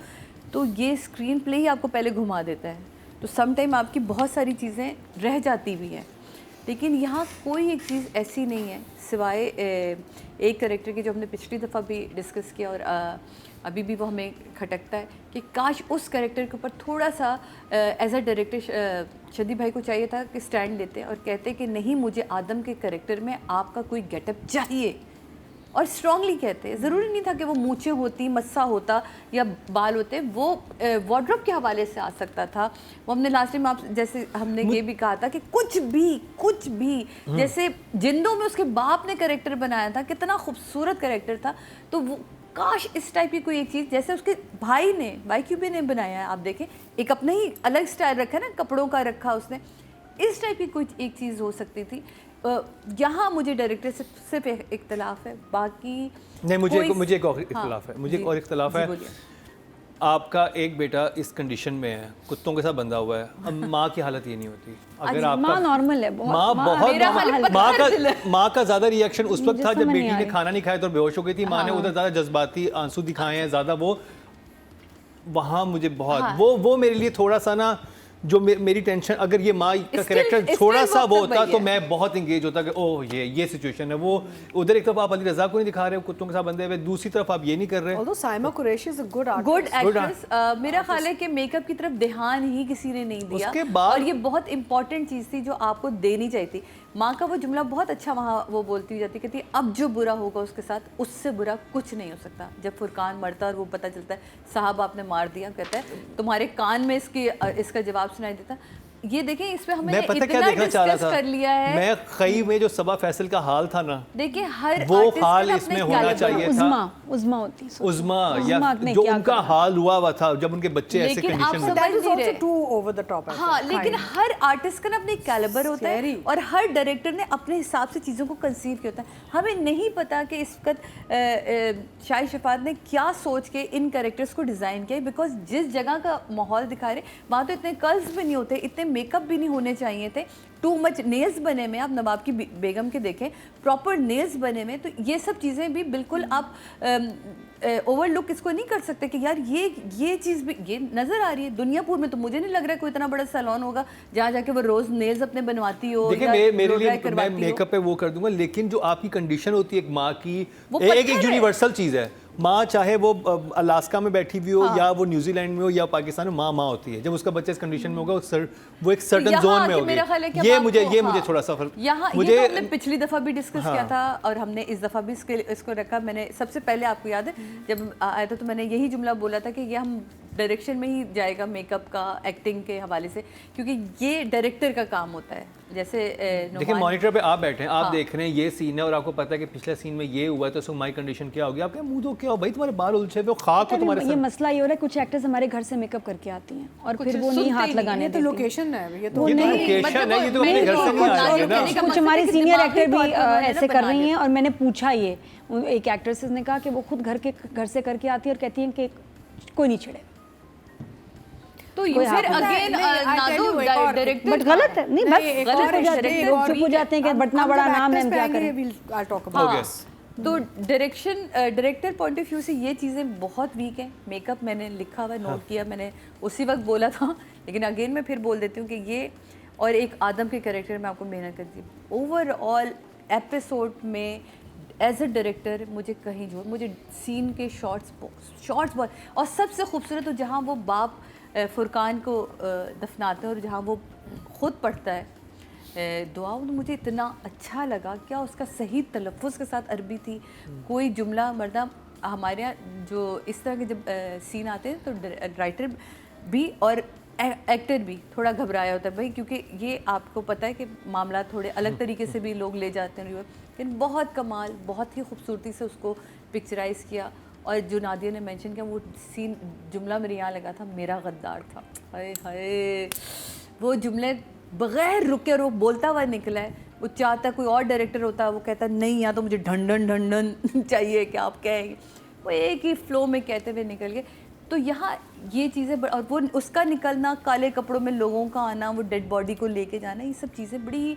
तो ये स्क्रीन प्ले ही आपको पहले घुमा देता है। तो सम टाइम आपकी बहुत सारी चीज़ें रह जाती भी हैं, लेकिन यहाँ कोई एक चीज़ ऐसी नहीं है सिवाय एक कैरेक्टर की जो हमने पिछली दफ़ा भी डिस्कस किया, और अभी भी वो हमें खटकता है कि काश उस कैरेक्टर के ऊपर थोड़ा सा एज अ डायरेक्टर शदी भाई को चाहिए था कि स्टैंड लेते और कहते कि नहीं, मुझे आदम के कैरेक्टर में आपका कोई गेटअप चाहिए, और स्ट्रांगली कहते। ज़रूरी नहीं था कि वो मूंछें होती, मस्सा होता या बाल होते, वो वार्डरोब के हवाले से आ सकता था। वो हमने लास्ट टाइम आप जैसे हमने ये भी कहा था कि कुछ भी जैसे जिंदों में उसके बाप ने कैरेक्टर बनाया था, कितना खूबसूरत कैरेक्टर था। तो वो काश इस टाइप की कोई एक चीज़, जैसे उसके भाई ने, YQB ने बनाया है, आप देखें एक अपना ही अलग स्टाइल रखा है ना, कपड़ों का रखा उसने, इस टाइप की कोई एक चीज़ हो सकती थी। यहाँ मुझे डायरेक्टर से सिर्फ इख्तलाफ है, बाकी नहीं, मुझे एक और इख्तलाफ है, मुझे एक और इख्तलाफ है। आपका एक बेटा इस कंडीशन में है, कुत्तों के साथ बंधा हुआ है, अब माँ की हालत ये नहीं होती। अगर आपका माँ नॉर्मल है, माँ का ज्यादा रिएक्शन उस वक्त था जब बेटी ने खाना नहीं खाया तो बेहोश हो गई थी, माँ ने उधर ज्यादा जज्बाती आंसू दिखाए हैं ज्यादा, वो वहाँ मुझे बहुत वो मेरे लिए थोड़ा सा ना, जो मेरी टेंशन, अगर ये माँ का कैरेक्टर थोड़ा सा वो होता तो मैं बहुत इंगेज होता कि ओह ये सिचुएशन है। वो उधर एक तरफ आप अली रजा को नहीं दिखा रहे हो कुत्तों के साथ बंधे हुए, दूसरी तरफ आप ये नहीं कर रहे। Although Saima Qureshi is a good good artist. Actress, मेरा ख्याल है कि मेकअप की तरफ ध्यान ही किसी ने नहीं दिया, उसके बाद और ये बहुत इंपॉर्टेंट चीज़ थी जो आपको देनी चाहिए थी। माँ का वो जुमला बहुत अच्छा वहाँ वो बोलती जाती, कहती है अब जो बुरा होगा उसके साथ, उससे बुरा कुछ नहीं हो सकता। जब फुरकान मरता और वो पता चलता है साहब आपने मार दिया, कहता है तुम्हारे कान में इसका जवाब सुनाई देता, ये देखें इसमें हमने मैं पता क्या इतना देखना चाह रहा डिस्कस था, कर लिया है। मैं खई में जो सबा फैसल का हाल था ना, देखिए हर वो artist हाल ने इसमें अपने होना caliber- चाहिए था। उज़मा होती, सोचो। उज़मा या उज़मा ने जो क्या उनका करा? हाल हुआ हुआ था जब उनके बच्चे ऐसे लेकिन आप कंडीशन में। That is नहीं also रहे। too over the top. I हाँ think, लेकिन kind. हर आर्टिस्ट का ना अपनी कैलिबर होता है Scary. और हर डायरेक्टर ने अपने हिसाब से चीज़ों को कंसीव किया होता है। हमें नहीं पता कि इस वक्त शाही शफात ने क्या सोच के इन कैरेक्टर्स को डिज़ाइन किया, बिकॉज जिस जगह का माहौल दिखा रहे वहाँ तो इतने कर्ल्स भी नहीं होते, इतने मेकअप भी नहीं होने चाहिए थे, टू मच नेल्स बने में। आप नवाब की बेगम के देखें, प्रॉपर नेल्स बने में, तो ये सब चीज़ें भी बिल्कुल आप ओवरलुक इसको नहीं कर सकते कि यार ये चीज़ भी ये नज़र आ रही है। दुनियापुर में तो मुझे नहीं लग रहा है कोई इतना बड़ा सैलून होगा जहाँ जाके वो रोज़ नेल्स अपने बनवाती हो। देखिए मेरे लिए मैं मेकअप पे वो कर दूंगा, लेकिन जो आपकी कंडीशन होती है एक माँ की, एक यूनिवर्सल चीज़ है। माँ चाहे वो अलास्का में बैठी हुई हो या वो न्यूजीलैंड में हो या पाकिस्तान में, माँ होती है। जब उसका बच्चा इस कंडीशन में होगा वो एक सर्टेन जोन में होगी। ये मुझे थोड़ा सा मुझे हमने पिछली दफ़ा भी डिस्कस किया था और हमने इस दफ़ा भी इसको रखा। मैंने सबसे पहले, आपको याद है जब आया था तो मैंने यही जुमला बोला था कि ये हम डायरेक्शन में ही जाएगा मेकअप का, एक्टिंग के हवाले से, क्योंकि ये डायरेक्टर का काम होता है। जैसे देखिए मॉनिटर पे आप बैठे हैं, आप देख रहे हैं ये सीन है और आपको पता है कि पिछले सीन में ये हुआ है, तो सो माई कंडीशन क्या होगी, आपके मुंह तो क्या हो भाई, तुम्हारे बाल उलझे हुए, खाक हो तुम्हारे ये मसला ये हो रहा है, कुछ एक्टर्स हमारे घर से मेकअप करके आती हैं और फिर वो नहीं हाथ लगाने तो देती। लोकेशन है, ये तो लोकेशन है, ये तो अपने घर से नहीं आ रही है ना। कुछ हमारी सीनियर एक्टर भी ऐसे कर रही हैं और मैंने पूछा ये, एक एक्ट्रेसेस ने कहा कि वो खुद घर से करके आती है और कहती हैं कि कोई नहीं छेड़े। तो ये फिर अगेन डायरेक्टर बट गलत है, नहीं बस चुप हो जाते हैं कि बटना बड़ा नाम है, हम क्या करें। तो डायरेक्टर पॉइंट ऑफ व्यू से ये चीज़ें बहुत वीक हैं। मेकअप मैंने लिखा हुआ, नोट किया, मैंने उसी वक्त बोला था, लेकिन अगेन मैं फिर बोल देती हूँ कि ये और एक आदम के कैरेक्टर में आपको मेहनत करती है। ओवरऑल एपिसोड में एज अ डायरेक्टर मुझे कहीं जो मुझे सीन के शॉट्स बहुत, और सबसे खूबसूरत तो जहाँ वो बाप फुरकान को दफनाते हैं और जहाँ वो ख़ुद पढ़ता है दुआ, तो मुझे इतना अच्छा लगा। क्या उसका सही तलफ़ुज़ के साथ अरबी थी, कोई जुमला मर्दा हमारे यहाँ जो इस तरह के जब सीन आते हैं तो राइटर भी और एक्टर भी थोड़ा घबराया होता है भाई, क्योंकि ये आपको पता है कि मामला थोड़े अलग तरीके से भी लोग ले जाते हैं, लेकिन बहुत कमाल, बहुत ही खूबसूरती से उसको पिक्चराइज़ किया। और जो नादिया ने मेंशन किया वो सीन, जुमला मेरे यहाँ लगा था, मेरा गद्दार था। हाय हाय, वो जुमले बग़ैर रुके और वो बोलता हुआ निकला है। वो चाहता कोई और डायरेक्टर होता, वो कहता नहीं यहाँ तो मुझे ढंडन ढंडन चाहिए कि आप कहेंगे, वो एक ही फ्लो में कहते हुए निकल गए। तो यहाँ ये चीज़ें, और वो उसका निकलना, काले कपड़ों में लोगों का आना, वो डेड बॉडी को लेके जाना, ये सब चीज़ें बड़ी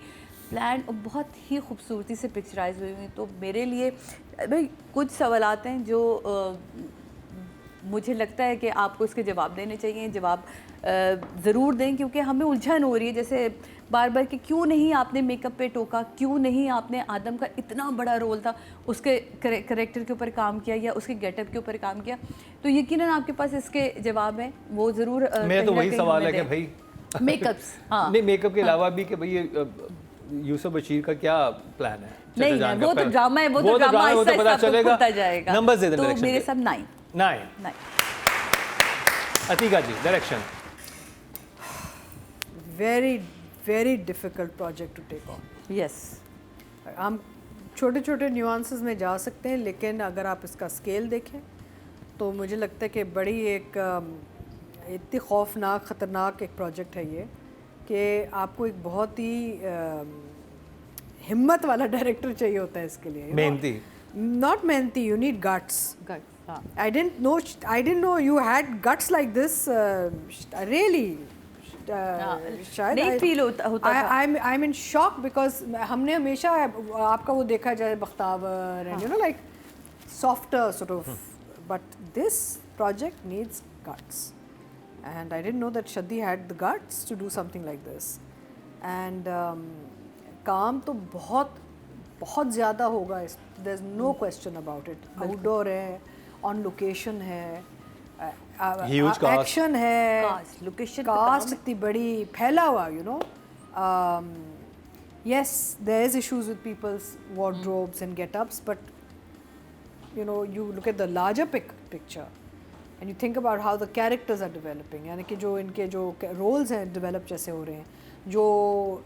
प्लान और बहुत ही खूबसूरती से पिक्चराइज हुई हुई। तो मेरे लिए भाई कुछ सवालात हैं जो मुझे लगता है कि आपको इसके जवाब देने चाहिए, जवाब ज़रूर दें, क्योंकि हमें उलझन हो रही है। जैसे बार बार कि क्यों नहीं आपने मेकअप पे टोका, क्यों नहीं आपने आदम का इतना बड़ा रोल था उसके करेक्टर के ऊपर काम किया या उसके गेटअप के ऊपर काम किया। तो यकीनन आपके पास इसके जवाब हैं, वो ज़रूर। मेरा तो वही सवाल है कि भाई मेकअप्स, हाँ नहीं, मेकअप के अलावा भी कि भाई यूसुफ बशीर का क्या प्लान है? नहीं है, वो तो ड्रामा है, वो तो ड्रामा वो तो पता चलेगा, जाएगा। नंबर दे दें। तो मेरे सब 9। Atiqa ji, direction. Very difficult project to take on. Yes, हम छोटे छोटे न्यूआंसेस में जा सकते हैं, लेकिन अगर आप इसका स्केल देखें तो मुझे लगता है कि बड़ी एक इतनी खौफनाक, ख़तरनाक एक प्रोजेक्ट है ये, कि आपको एक बहुत ही हिम्मत वाला डायरेक्टर चाहिए होता है इसके लिए। मेहनती, नॉट मेहनती, you need guts. I didn't know you had guts like this. Really, शायद नहीं फील होता था। I'm in shock because हमने हमेशा आपका वो देखा जाए Bakhtawar and you know like softer sort of, but this project needs guts, and I didn't know that Shadi had the guts to do something like this. And काम तो बहुत ज़्यादा होगा, there's no question about it. Outdoor है, on location है, action है, location cast इतनी बड़ी फैला हुआ, you know. Yes, there is issues with people's wardrobes and get-ups, but you know, you look at the larger picture. And you think about how the characters are developing, यानी कि जो इनके जो roles हैं डेवलप जैसे हो रहे हैं, जो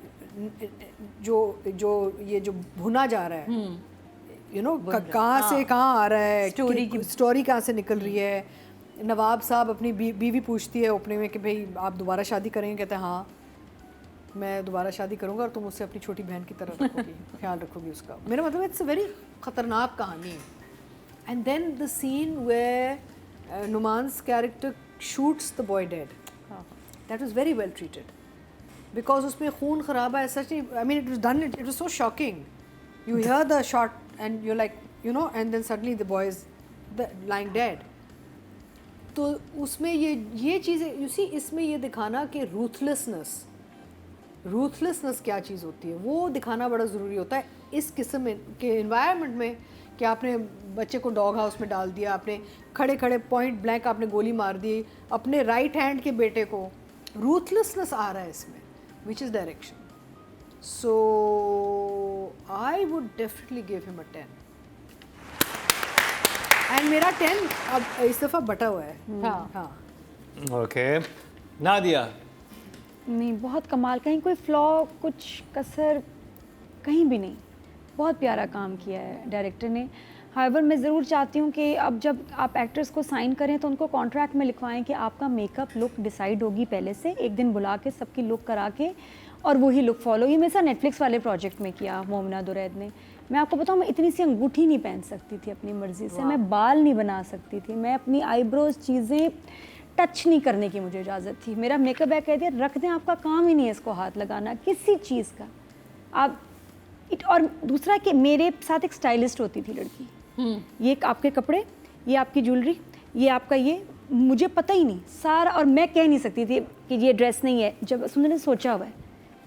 जो जो ये जो भुना जा रहा है, यू नो कहाँ से कहाँ आ रहा है, स्टोरी कहाँ से निकल रही है। नवाब साहब अपनी बीवी पूछती है ओपनिंग में कि भाई आप दोबारा शादी करेंगे, कहते हैं हाँ मैं दोबारा शादी करूँगा और तुम उससे अपनी छोटी बहन की तरह रखोगी, ख्याल रखोगी उसका। मेरा मतलब इट्स अ वेरी ख़तरनाक कहानी है। And then the scene where नुमान's character shoots the boy dead, that was very well treated because उसमें खून खराबा है सच। I mean it was done, it was so shocking, you hear the shot and you like you know, and then suddenly the boy is lying dead. तो उसमें ये चीज़ें you see, इसमें ये दिखाना कि रूथलेसनेस क्या चीज़ होती है वो दिखाना बड़ा ज़रूरी होता है इस किस्म के इन्वायरमेंट में, कि आपने बच्चे को डॉग हाउस में डाल दिया, आपने खड़े खड़े पॉइंट ब्लैंक आपने गोली मार दी अपने राइट हैंड के बेटे को। रूथलेसनेस आ रहा है इसमें, which is direction. So I would definitely give him a 10 and मेरा 10 अब इस दफ़ा बटा हुआ है। हाँ ओके नादिया। नहीं, बहुत कमाल, कहीं कोई फ्लॉ कुछ कसर कहीं भी नहीं, बहुत प्यारा काम किया है डायरेक्टर ने। हाइवर मैं ज़रूर चाहती हूँ कि अब जब आप एक्टर्स को साइन करें तो उनको कॉन्ट्रैक्ट में लिखवाएं कि आपका मेकअप लुक डिसाइड होगी पहले से, एक दिन बुला के सबकी लुक करा के और वही लुक फॉलो। ये मेरे साथ नेटफ्लिक्स वाले प्रोजेक्ट में किया मोमिना दुरैद ने। मैं आपको बताऊँ, मैं इतनी सी अंगूठी नहीं पहन सकती थी अपनी मर्ज़ी से, मैं बाल नहीं बना सकती थी, मैं अपनी आईब्रोज चीज़ें टच नहीं करने की मुझे इजाज़त थी। मेरा मेकअप बैग कह दिया रख दें, आपका काम ही नहीं है इसको हाथ लगाना किसी चीज़ का आप और दूसरा कि मेरे साथ एक स्टाइलिस्ट होती थी लड़की, ये आपके कपड़े, ये आपकी ज्वेलरी, ये आपका ये, मुझे पता ही नहीं सारा, और मैं कह नहीं सकती थी कि ये ड्रेस नहीं है, जब सुंदर ने सोचा हुआ है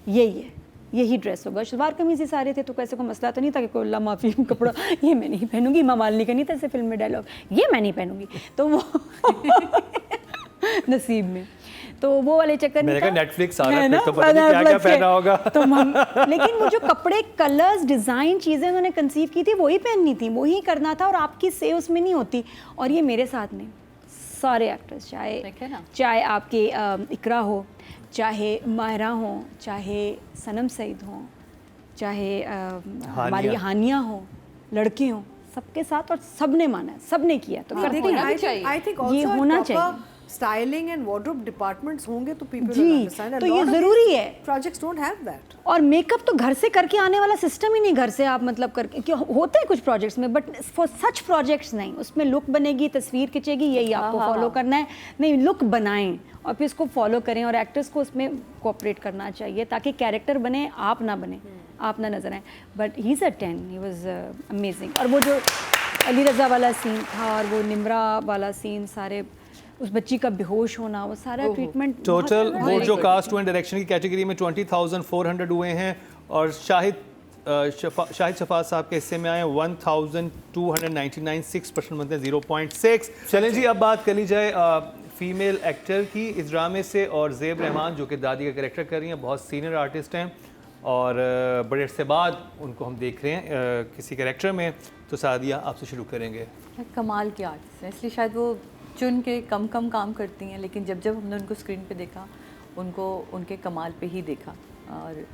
यही है, यही ड्रेस होगा। शलवार कमीज ही सारे थे तो कैसे कोई मसला तो नहीं था कि कोई अल्लाह माफ़ी कपड़ा ये मैं नहीं पहनूंगी, मामालिनी का नहीं था ऐसे फिल्म में डायलॉग, ये मैं नहीं पहनूंगी, तो वो नसीब में तो वो वाले चक्कर मैंने नहीं कहा था। नेटफ्लिक्स आ रहा है, फिर तो पता नहीं क्या-क्या पहना होगा। तो लेकिन वो जो कपड़े, कलर्स, डिज़ाइन, चीज़ें उन्होंने कंसीव की थी वही पहननी थी, वही करना था, और आपकी से उसमें नहीं होती। और ये मेरे साथ नहीं, सारे एक्टर्स, चाहे आपके इकरा हो, चाहे माहिरा हो, चाहे सनम सईद हो, चाहे हमारी हानिया हो, लड़के हों, सबके साथ, और सब ने माना, सब ने किया, तो करते हैं। आई थिंक ये होना चाहिए। स्टाइलिंग एंड वार्डरोब डिपार्टमेंट्स होंगे तो पीपल जी, विल अंडरस्टैंड, तो ये ज़रूरी है। Projects don't have that. और मेकअप तो घर से करके आने वाला सिस्टम ही नहीं, घर से आप मतलब करके, क्यों होते हैं कुछ प्रोजेक्ट्स में, बट फॉर सच प्रोजेक्ट्स नहीं। उसमें लुक बनेगी, तस्वीर खिंचेगी, यही आपको फॉलो करना है, नहीं लुक बनाएं और फिर इसको फॉलो करें, और एक्टर्स को उसमें कोऑपरेट करना चाहिए ताकि कैरेक्टर बने, आप ना बने, आप ना नजर आए। But he is a 10, he was amazing. और वो जो अली रज़ा वाला सीन था और वो निम्रा वाला सीन, सारे उस बच्ची का बेहोश होना, वो सारा ट्रीटमेंट, टोटल वो जो कास्ट एंड डायरेक्शन की कैटेगरी में 20,400 हुए हैं, और शाहिद शफात साहब के हिस्से में आए 1,299, 6% बनते हैं 0.6। चलें जी, अब बात कर ली जाए फीमेल एक्टर की इस ड्रामे से, और ज़ेब रहमान जो कि दादी का कैरेक्टर कर रही हैं, बहुत सीनियर आर्टिस्ट हैं और बड़े अरसे बाद उनको हम देख रहे हैं किसी कैरेक्टर में। तो सादिया आपसे शुरू करेंगे। कमाल की आर्टिस्ट हैं, इसलिए शायद वो चुन के कम काम करती हैं, लेकिन जब हमने उनको स्क्रीन पे देखा, उनको उनके कमाल पे ही देखा, और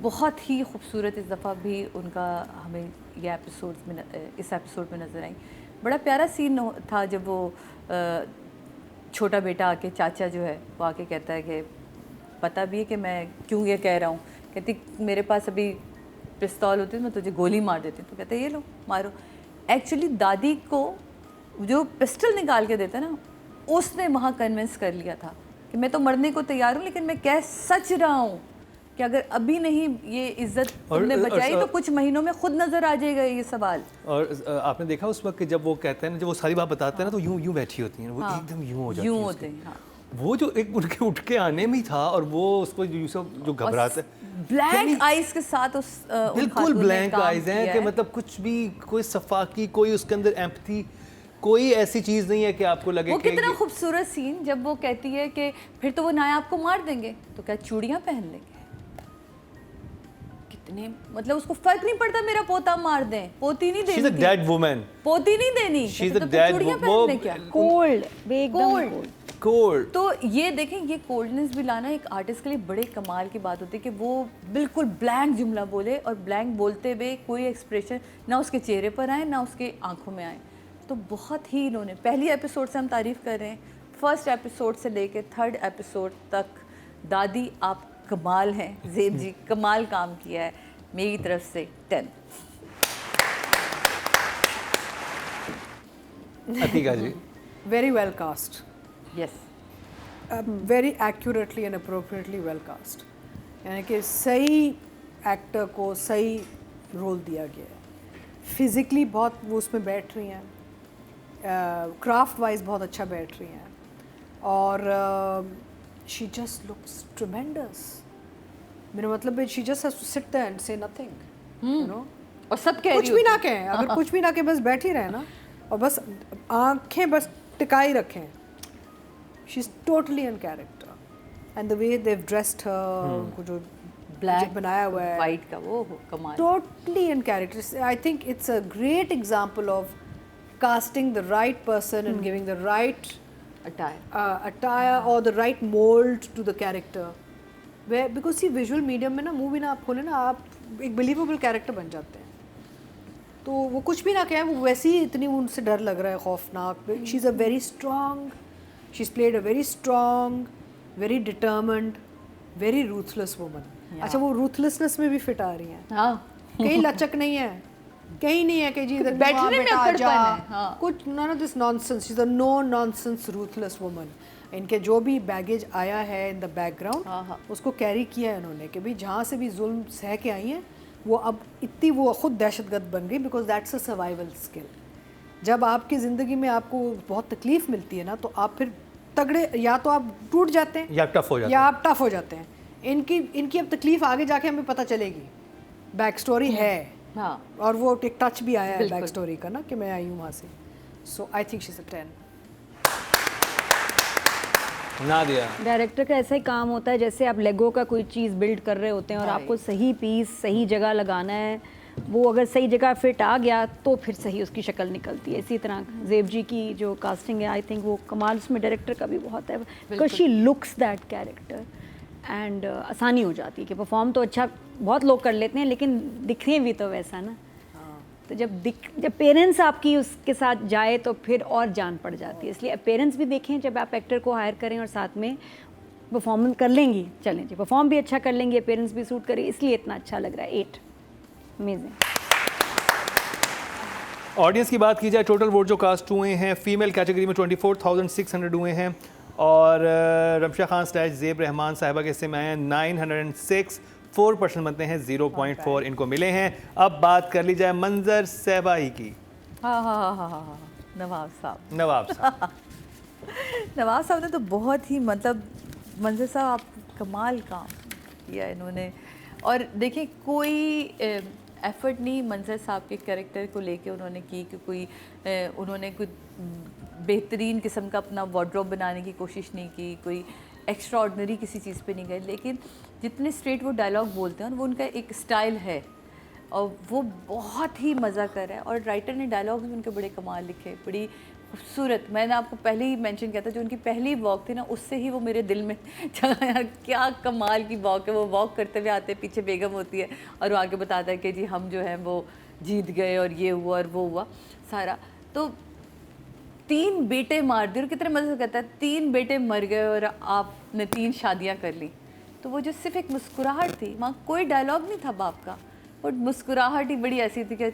बहुत ही खूबसूरत इस दफ़ा भी उनका हमें ये एपिसोड्स में, इस एपिसोड में नज़र आई। बड़ा प्यारा सीन था जब वो छोटा बेटा आके, चाचा जो है वो आके कहता है कि पता भी है कि मैं क्यों ये कह रहा हूँ, कहती मेरे पास अभी पिस्तौल होती तो मैं तुझे गोली मार देती, तो कहते ये लो मारो। एक्चुअली दादी को जो पिस्टल निकाल के देता है ना, उसने वहाँ कन्विंस कर लिया था कि मैं तो मरने को तैयार हूँ, लेकिन मैं कह सच रहा हूँ कि अगर अभी नहीं ये इज्जत तुमने बचाई तो कुछ महीनों में खुद नजर आ जाएगा ये सवाल। और आपने देखा उस वक्त जब वो कहते हैं ना, जब वो सारी बात बताते हैं ना, तो यूं बैठी होती हैं, वो एकदम यूं हो जाती हैं, होते हैं। हाँ। वो जो एक उनके उठ के आने में ही था, और वो उसको जो घबराता है, ब्लैंक आइज के साथ उस बिल्कुल ब्लैंक आइज हैं कि मतलब कुछ भी, कोई सफाकी, कोई उसके अंदर एम्पैथी, कोई ऐसी चीज़ नहीं है कि आपको लगे वो कितना खूबसूरत सीन जब वो कहती है कि फिर तो वो नायाब को मार देंगे, तो क्या चूड़ियाँ पहन लेंगे। इतने मतलब उसको फर्क नहीं पड़ता मेरा पोता मार दें, पोती नहीं शी इज अ देनी, डेड वुमन, पोती नहीं देनी, शी इज तो अ फिर डेड चूड़ियां वो पहनने क्या? कोल्ड, एकदम Cold. कोल्ड। कोल्ड। तो ये देखें, ये कोल्डनेस भी लाना एक आर्टिस्ट के लिए बड़े कमाल की बात होती है कि वो बिल्कुल ब्लैंक जुमला बोले और ब्लैंक बोलते हुए कोई एक्सप्रेशन ना उसके चेहरे पर आए ना उसके आंखों में आए। तो बहुत ही इन्होंने पहली एपिसोड से हम तारीफ़ कर रहे हैं, फर्स्ट एपिसोड से लेके थर्ड एपिसोड तक दादी आप कमाल हैं, ज़ेब जी कमाल काम किया है, मेरी तरफ से 10। अतीका जी। Very well cast. Yes, Very accurately and appropriately well cast. यानी कि सही एक्टर को सही रोल दिया गया है। फिज़िकली बहुत वो उसमें बैठ रही हैं, क्राफ्ट वाइज बहुत अच्छा बैठ रही हैं, और शी जस्ट लुक्स ट्रिमेंडस। मेरा मतलब है she just has to sit there and say nothing, you know, और सब कह कुछ रही भी ना होती कहें, अगर कुछ भी ना कहें, बस बैठी रहे ना और बस आंखें बस टिकाई रखें। She is totally in character and the way they have dressed her, उनको जो ब्लैक बनाया हुआ है वाइट का वो हो कमाल। totally in character. I think it's a great example of casting the right person and giving the right attire attire or the right mold to the character. Where because see visual medium में ना movie ना आप खोले ना, आप एक believable character बन जाते हैं। तो वो कुछ भी ना कहें, वो वैसे ही इतनी उनसे डर लग रहा है, खौफनाक। She is a very strong, she is played a very strong, very determined, very ruthless woman. अच्छा, वो रूथलेसनेस में भी फिट आ रही हैं, हाँ कहीं लचक नहीं है, कहीं नहीं है कि जी इधर बैठने वहाँ में बेटा अकड़पन आजा, है, हाँ। कुछ none of this nonsense. She is a no nonsense ruthless woman. इनके जो भी बैगेज आया है इन द बैकग्राउंड, हाँ, हाँ। उसको कैरी किया है इन्होंने कि भाई जहाँ से भी जुल्म सह के आई हैं, वो अब इतनी वो खुद दहशतगर्द बन गई, because that's a survival skill. जब आपकी ज़िंदगी में आपको बहुत तकलीफ मिलती है ना, तो आप फिर तगड़े, या तो आप टूट जाते हैं या टफ हो जाता या है। आप टफ हो जाते हैं। इनकी अब तकलीफ आगे जाके हमें पता चलेगी, बैक स्टोरी है, हाँ और वो एक टच भी आया है बिल्कुल। बैक स्टोरी का ना, कि मैं आई हूँ वहाँ से। So I think she is a 10। Nadia. Director का ऐसा ही काम होता है, जैसे आप लेगो का कोई चीज़ बिल्ड कर रहे होते हैं और Right. आपको सही पीस सही जगह लगाना है, वो अगर सही जगह फिट आ गया तो फिर सही उसकी शक्ल निकलती है। इसी तरह ज़ेब जी की जो कास्टिंग है, आई थिंक वो कमाल उसमें डायरेक्टर का भी बहुत है, because she looks that character and आसानी हो जाती है कि परफॉर्म तो अच्छा बहुत लोग कर लेते हैं, लेकिन दिखें भी तो वैसा ना। तो जब पेरेंट्स आपकी उसके साथ जाए तो फिर और जान पड़ जाती है। इसलिए पेरेंट्स भी देखें जब आप एक्टर को हायर करें, और साथ में परफॉर्मेंस कर लेंगी, चलें जी परफॉर्म भी अच्छा कर लेंगे, पेरेंट्स भी सूट करें, इसलिए इतना अच्छा लग रहा है। 8 अमेजिंग। ऑडियंस की बात की जाए, टोटल वोट जो कास्ट हुए हैं फीमेल कैटेगरी में 24,600 हुए हैं, और रमशा खान स्लैश ज़ेब रहमान साहिबा के हिस्से में आए हैं 906, 4% बनते हैं, 0.4 इनको मिले हैं। अब बात कर ली जाए मंजर सहबाई की। हाँ हाँ हाँ हाँ हाँ, नवाब साहब। नवाब साहब। नवाब साहब ने तो बहुत ही मतलब, मंजर साहब आप कमाल काम किया इन्होंने। और देखिए कोई एफर्ट नहीं मंजर साहब के कैरेक्टर को लेके उन्होंने की कि कोई उन्होंने कोई बेहतरीन किस्म का अपना वार्डरोब बनाने की कोशिश नहीं की, कोई एक्स्ट्रा ऑर्डनरी किसी चीज़ पे नहीं गए, लेकिन जितने स्ट्रेट वो डायलॉग बोलते हैं वो उनका एक स्टाइल है और वो बहुत ही मज़ा कर रहा है। और राइटर ने डायलॉग्स भी उनके बड़े कमाल लिखे, बड़ी खूबसूरत। मैंने आपको पहले ही मेंशन किया था, जो उनकी पहली वॉक थी ना, उससे ही वो मेरे दिल में जगह, यार क्या कमाल की वॉक है। वो वॉक करते हुए आते, पीछे बेगम होती है और वो आगे बताता है कि जी हम जो है वो जीत गए और ये हुआ और वो हुआ सारा। तो 3 बेटे मार दिए, और कितने मज़े से कहता है 3 बेटे मर गए और आपने 3 शादियाँ कर ली। तो वो जो सिर्फ एक मुस्कुराहट थी, वहाँ कोई डायलॉग नहीं था बाप का, वो मुस्कुराहट ही बड़ी ऐसी थी कि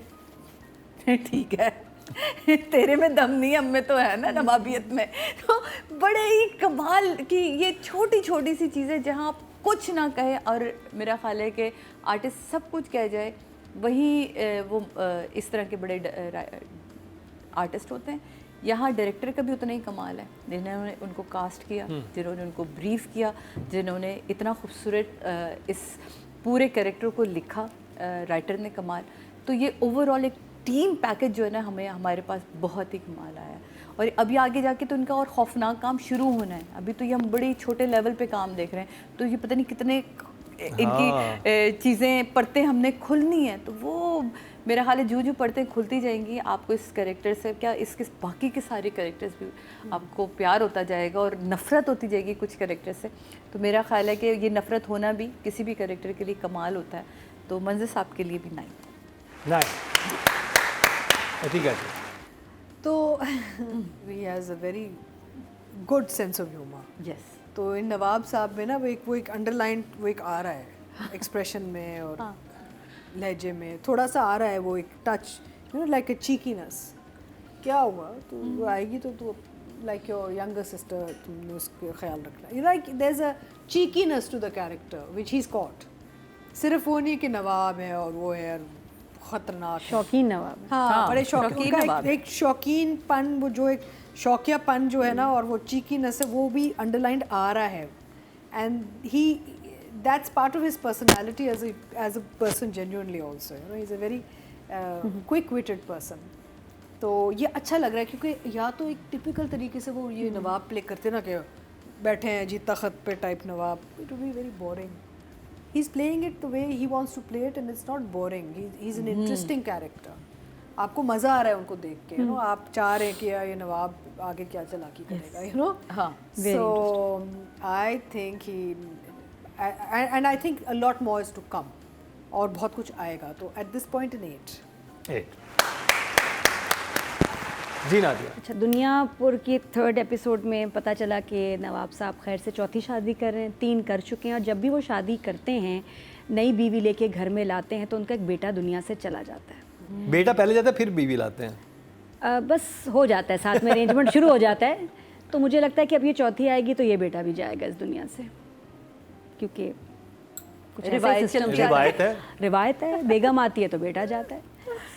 ठीक है तेरे में दम नहीं, हम में तो है ना नवाबियत में। तो बड़े ही कमाल की ये छोटी छोटी सी चीज़ें, जहाँ आप कुछ ना कहे और मेरा ख्याल है कि आर्टिस्ट सब कुछ कह जाए, वही वो इस तरह के बड़े आर्टिस्ट होते हैं। यहाँ डायरेक्टर का भी उतना ही कमाल है, जिन्होंने उनको कास्ट किया, जिन्होंने उनको ब्रीफ किया, जिन्होंने इतना खूबसूरत इस पूरे कैरेक्टर को लिखा, राइटर ने कमाल। तो ये ओवरऑल एक टीम पैकेज जो है ना, हमें हमारे पास बहुत ही कमाल आया है। और अभी आगे जाके तो इनका और खौफनाक काम शुरू होना है। अभी तो ये हम बड़े छोटे लेवल पे काम देख रहे हैं, तो ये पता नहीं कितने इनकी चीज़ें परतें हमने खुलनी है, तो वो मेरा ख्याल है जो परतें खुलती जाएंगी आपको इस कैरेक्टर से, क्या इसके बाकी के सारे कैरेक्टर्स भी आपको प्यार होता जाएगा और नफ़रत होती जाएगी कुछ कैरेक्टर से। तो मेरा ख्याल है कि ये नफ़रत होना भी किसी भी कैरेक्टर के लिए कमाल होता है, तो मंजर साहब के लिए भी 9। ठीक है। तो he has a very good sense of humour. Yes, तो इन नवाब साहब में ना वो एक अंडरलाइन वो एक आ रहा है एक्सप्रेशन में और लहजे में थोड़ा सा आ रहा है वो एक touch, you know, like a cheekiness. क्या हुआ तो वो आएगी तो तू लाइक योर यंगर सिस्टर, तुमने उसका ख्याल रखना, you like there is a cheekiness to the character which he is caught. सिर्फ वो नहीं कि नवाब है और वो है खतरनाक शौकीन नवाब। हाँ, बड़े शौकीन शौकीन नवाब। एक शौकीनपन, वो जो एक शौकियापन जो है ना और वो चीकीनेस है वो भी अंडरलाइंड आ रहा है। And he that's part of his personality as a person genuinely also, you know, he is a very quick witted person. तो ये अच्छा लग रहा है क्योंकि या तो एक टिपिकल तरीके से वो ये नवाब प्ले करते ना कि बैठे हैं जी तख्त पे type Nawab, it will be very boring. He's playing it the way he wants to play it and it's not boring. He's an interesting character. आपको मज़ा आ रहा है उनको देख के, you know, आप चाह रहे हैं कि यार ये नवाब आगे क्या चालाकी करेगा, you know. हाँ, So I think and I think a lot more is to come. और बहुत कुछ आएगा, तो at this point in 8. जी नादिया। अच्छा, दुनियापुर की 3rd एपिसोड में पता चला कि नवाब साहब खैर से 4थी शादी कर रहे हैं, 3 कर चुके हैं, और जब भी वो शादी करते हैं नई बीवी लेके घर में लाते हैं तो उनका एक बेटा दुनिया से चला जाता है। बेटा पहले जाता है फिर बीवी लाते हैं। बस हो जाता है, साथ में अरेंजमेंट शुरू हो जाता है। तो मुझे लगता है कि अब ये 4थी आएगी तो ये बेटा भी जाएगा इस दुनिया से, क्योंकि कुछ रिवायत है, बेगम आती है तो बेटा जाता है,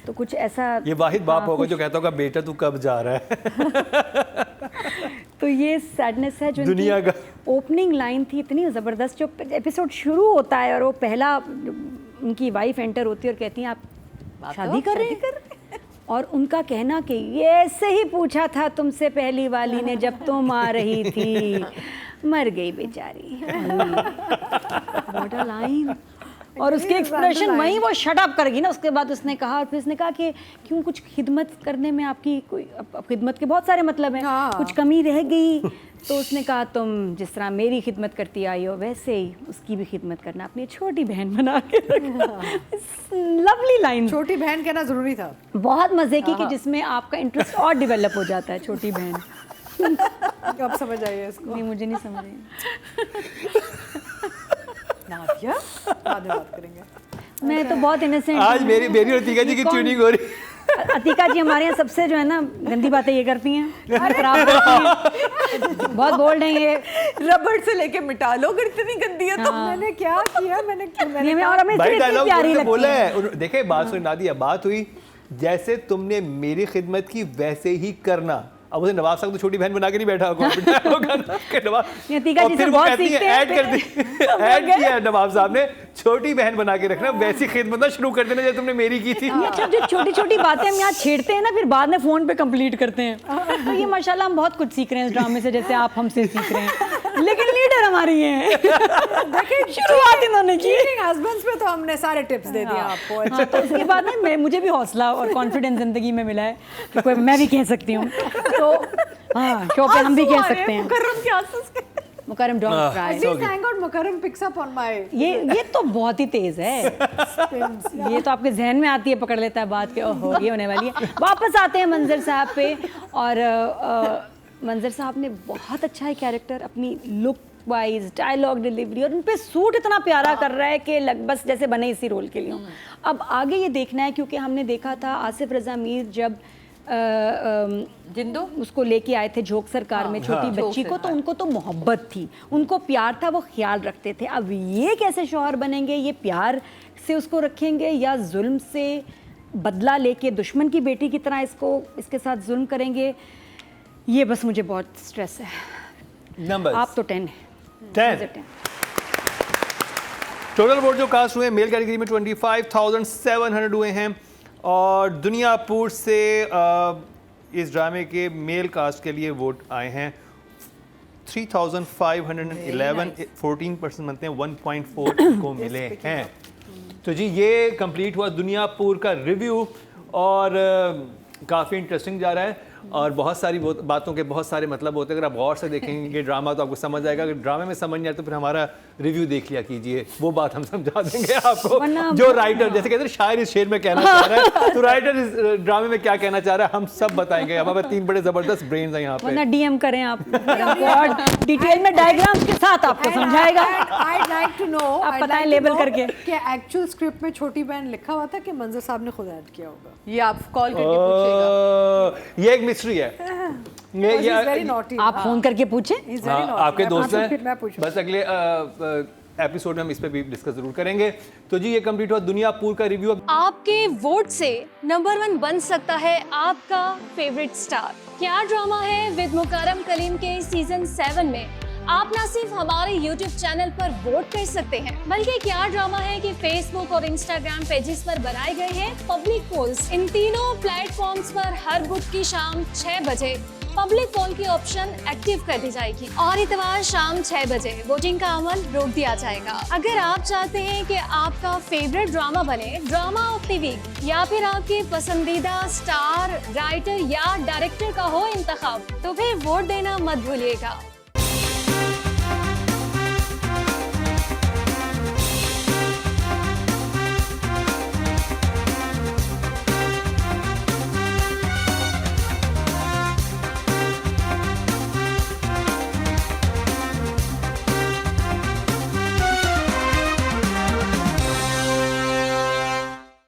तो कुछ ऐसा। ये वाहिद बाप होगा जो कहता होगा बेटा तू कब जा रहा है। तो ये सैडनेस है जो दुनिया का। ओपनिंग लाइन थी इतनी ज़बरदस्त, जो एपिसोड शुरू होता है और वो पहला उनकी वाइफ एंटर होती है और कहती हैं आप शादी कर रहे हैं, और उनका कहना कि ये ऐसे ही पूछा था तुमसे पहली वाली ने जब तुम आ रही थी, मर गई बेचारी। What a line. और उसके एक्सप्रेशन वहीं वो शट अप कर गई ना। उसके बाद उसने कहा, और फिर उसने कहा कि क्यों, कुछ खिदमत करने में आपकी कोई, खिदमत के बहुत सारे मतलब हैं, कुछ कमी रह गई। तो उसने कहा तुम जिस तरह मेरी खिदमत करती आई हो वैसे ही उसकी भी खिदमत करना, अपनी छोटी बहन बना के रखना। लवली लाइन, छोटी बहन कहना ज़रूरी था। बहुत मज़े की, कि जिसमें आपका इंटरेस्ट और डेवलप हो जाता है। छोटी बहन अब समझ आई है इसको। नहीं, मुझे नहीं समझ आई। नादिया, बाद में बात करेंगे। मैं तो बहुत इनोसेंट। आज मेरी और अतीका जी की ट्यूनिंग हो रही। अतीका जी हमारे यहाँ सबसे जो है ना गंदी बातें ये करती हैं, खराब करती हैं, बहुत बोल्ड हैं ये। रबड़ से लेके मिटा लो अगर इतनी गंदी है तो। मैंने क्या किया, मैंने और हमें भाई इतनी डायलॉग प्यारी लगती बोला है। है। देखे बात सुन नादिया, बात हुई जैसे तुमने मेरी खिदमत की वैसे ही करना। अब उसे नवाब साहब तो छोटी बहन बना के नहीं बैठा होगा, अतीका जी से बहुत सीखते हैं। ऐड कर दी, ऐड किया नवाब साहब ने, छोटी बहन बना के रखना, वैसी खिदमत शुरू कर देना जैसे तुमने मेरी की थी। अच्छा, जो छोटी छोटी बातें हम यहाँ छेड़ते हैं ना, फिर बाद में फोन पे कंप्लीट करते हैं। तो ये माशाल्लाह हम बहुत कुछ सीख रहे हैं इस ड्रामे से, जैसे आप हमसे सीख रहे हैं। लेकिन लीडर हमारी है। देखिए शुरुआत इन्होंने की। हस्बैंड्स पे तो हमने सारे टिप्स दे दिए आपको। हाँ, तो उसके बाद ना मुझे भी हौसला और कॉन्फिडेंस जिंदगी में मिला है कि कोई मैं भी कह सकती हूँ। तो हाँ, शो पे हम भी कह सकते हैं। Mukarram don't cry. Thank God Mukarram picks up on my ये तो बहुत ही तेज है। ये तो आपके जहन में आती है, पकड़ लेता है बात के, ओहो ये होने वाली है। वापस आते हैं मंजर साहब पे, और मंजर साहब ने बहुत अच्छा है कैरेक्टर, अपनी लुक वाइज, डायलॉग डिलीवरी, और उन पे सूट इतना प्यारा कर रहा है कि बस जैसे बने इसी रोल के लिए। अब आगे ये देखना है, क्योंकि हमने देखा था आसिफ रजा मीर जब जिंदो उसको लेके आए थे झोंक सरकार में छोटी बच्ची को, तो उनको तो मोहब्बत थी, उनको प्यार था, वो ख्याल रखते थे। अब ये कैसे शौहर बनेंगे, ये प्यार से उसको रखेंगे या जुल्म से बदला लेके दुश्मन की बेटी की तरह इसके साथ जुल्म करेंगे, ये बस मुझे बहुत स्ट्रेस है। नंबर आप तो 10 10 टोटल वोट जो कास्ट हुए मेल कैटेगरी में 25,700 हुए हैं, और दुनियापुर से इस ड्रामे के मेल कास्ट के लिए वोट आए हैं 3,511 14% बनते हैं 1.4 को मिले हैं। तो जी ये कंप्लीट हुआ दुनियापुर का रिव्यू और काफ़ी इंटरेस्टिंग जा रहा है और बहुत सारी बातों के बहुत सारे मतलब होते हैं। अगर आप गौर से देखेंगे ड्रामा तो आपको समझ आएगा। अगर ड्रामे में समझ नहीं आया तो फिर हमारा रिव्यू देख लिया कीजिए, वो बात हम समझा देंगे आपको। जो राइटर जैसे कहते हैं शायर इस शेर में कहना चाह रहा है, तो राइटर इस ड्रामे में क्या कहना चाह रहा है हम सब बताएंगे। हमारे 3 बड़े ज़बरदस्त ब्रेन्स हैं यहाँ पे। वरना डीएम करें आप डिटेल में डायग्राम्स के साथ आपको समझाएगा। I'd like to know, आप I'd बताएं like to लेबल know करके। कि एक्चुअल स्क्रिप्ट में छोटी बहन लिखा हुआ था कि मंजर साहब ने खुद ऐड किया होगा। ये आप कॉल करके पूछेगा। ये एक मिस्ट्री है। Because he's very naughty. आप फोन करके पूछें। He's very हाँ, naughty. आपके मैं दोस्त पूछूं, मैं हैं, पूछूं। बस अगले एपिसोड में हम इस पे भी डिस्कस जरूर करेंगे। तो जी ये कंप्लीट हुआ दुनियापुर का रिव्यू। आपके वोट से नंबर 1 बन सकता है आपका फेवरेट स्टार। क्या ड्रामा है विद मुकरम कलीम के सीजन 7 में आप न सिर्फ हमारे YouTube चैनल पर वोट कर सकते हैं, बल्कि क्या ड्रामा है कि Facebook और Instagram पेजेस पर बनाए गए हैं पब्लिक पोल्स। इन तीनों प्लेटफॉर्म्स पर हर बुध की शाम 6 बजे पब्लिक पोल की ऑप्शन एक्टिव कर दी जाएगी और इतवार शाम 6 बजे वोटिंग का अमल रोक दिया जाएगा। अगर आप चाहते हैं कि आपका फेवरेट ड्रामा बने ड्रामा ऑफ द वीक या फिर आपके पसंदीदा स्टार, राइटर या डायरेक्टर का हो इंतखाब, तो फिर वोट देना मत भूलिएगा।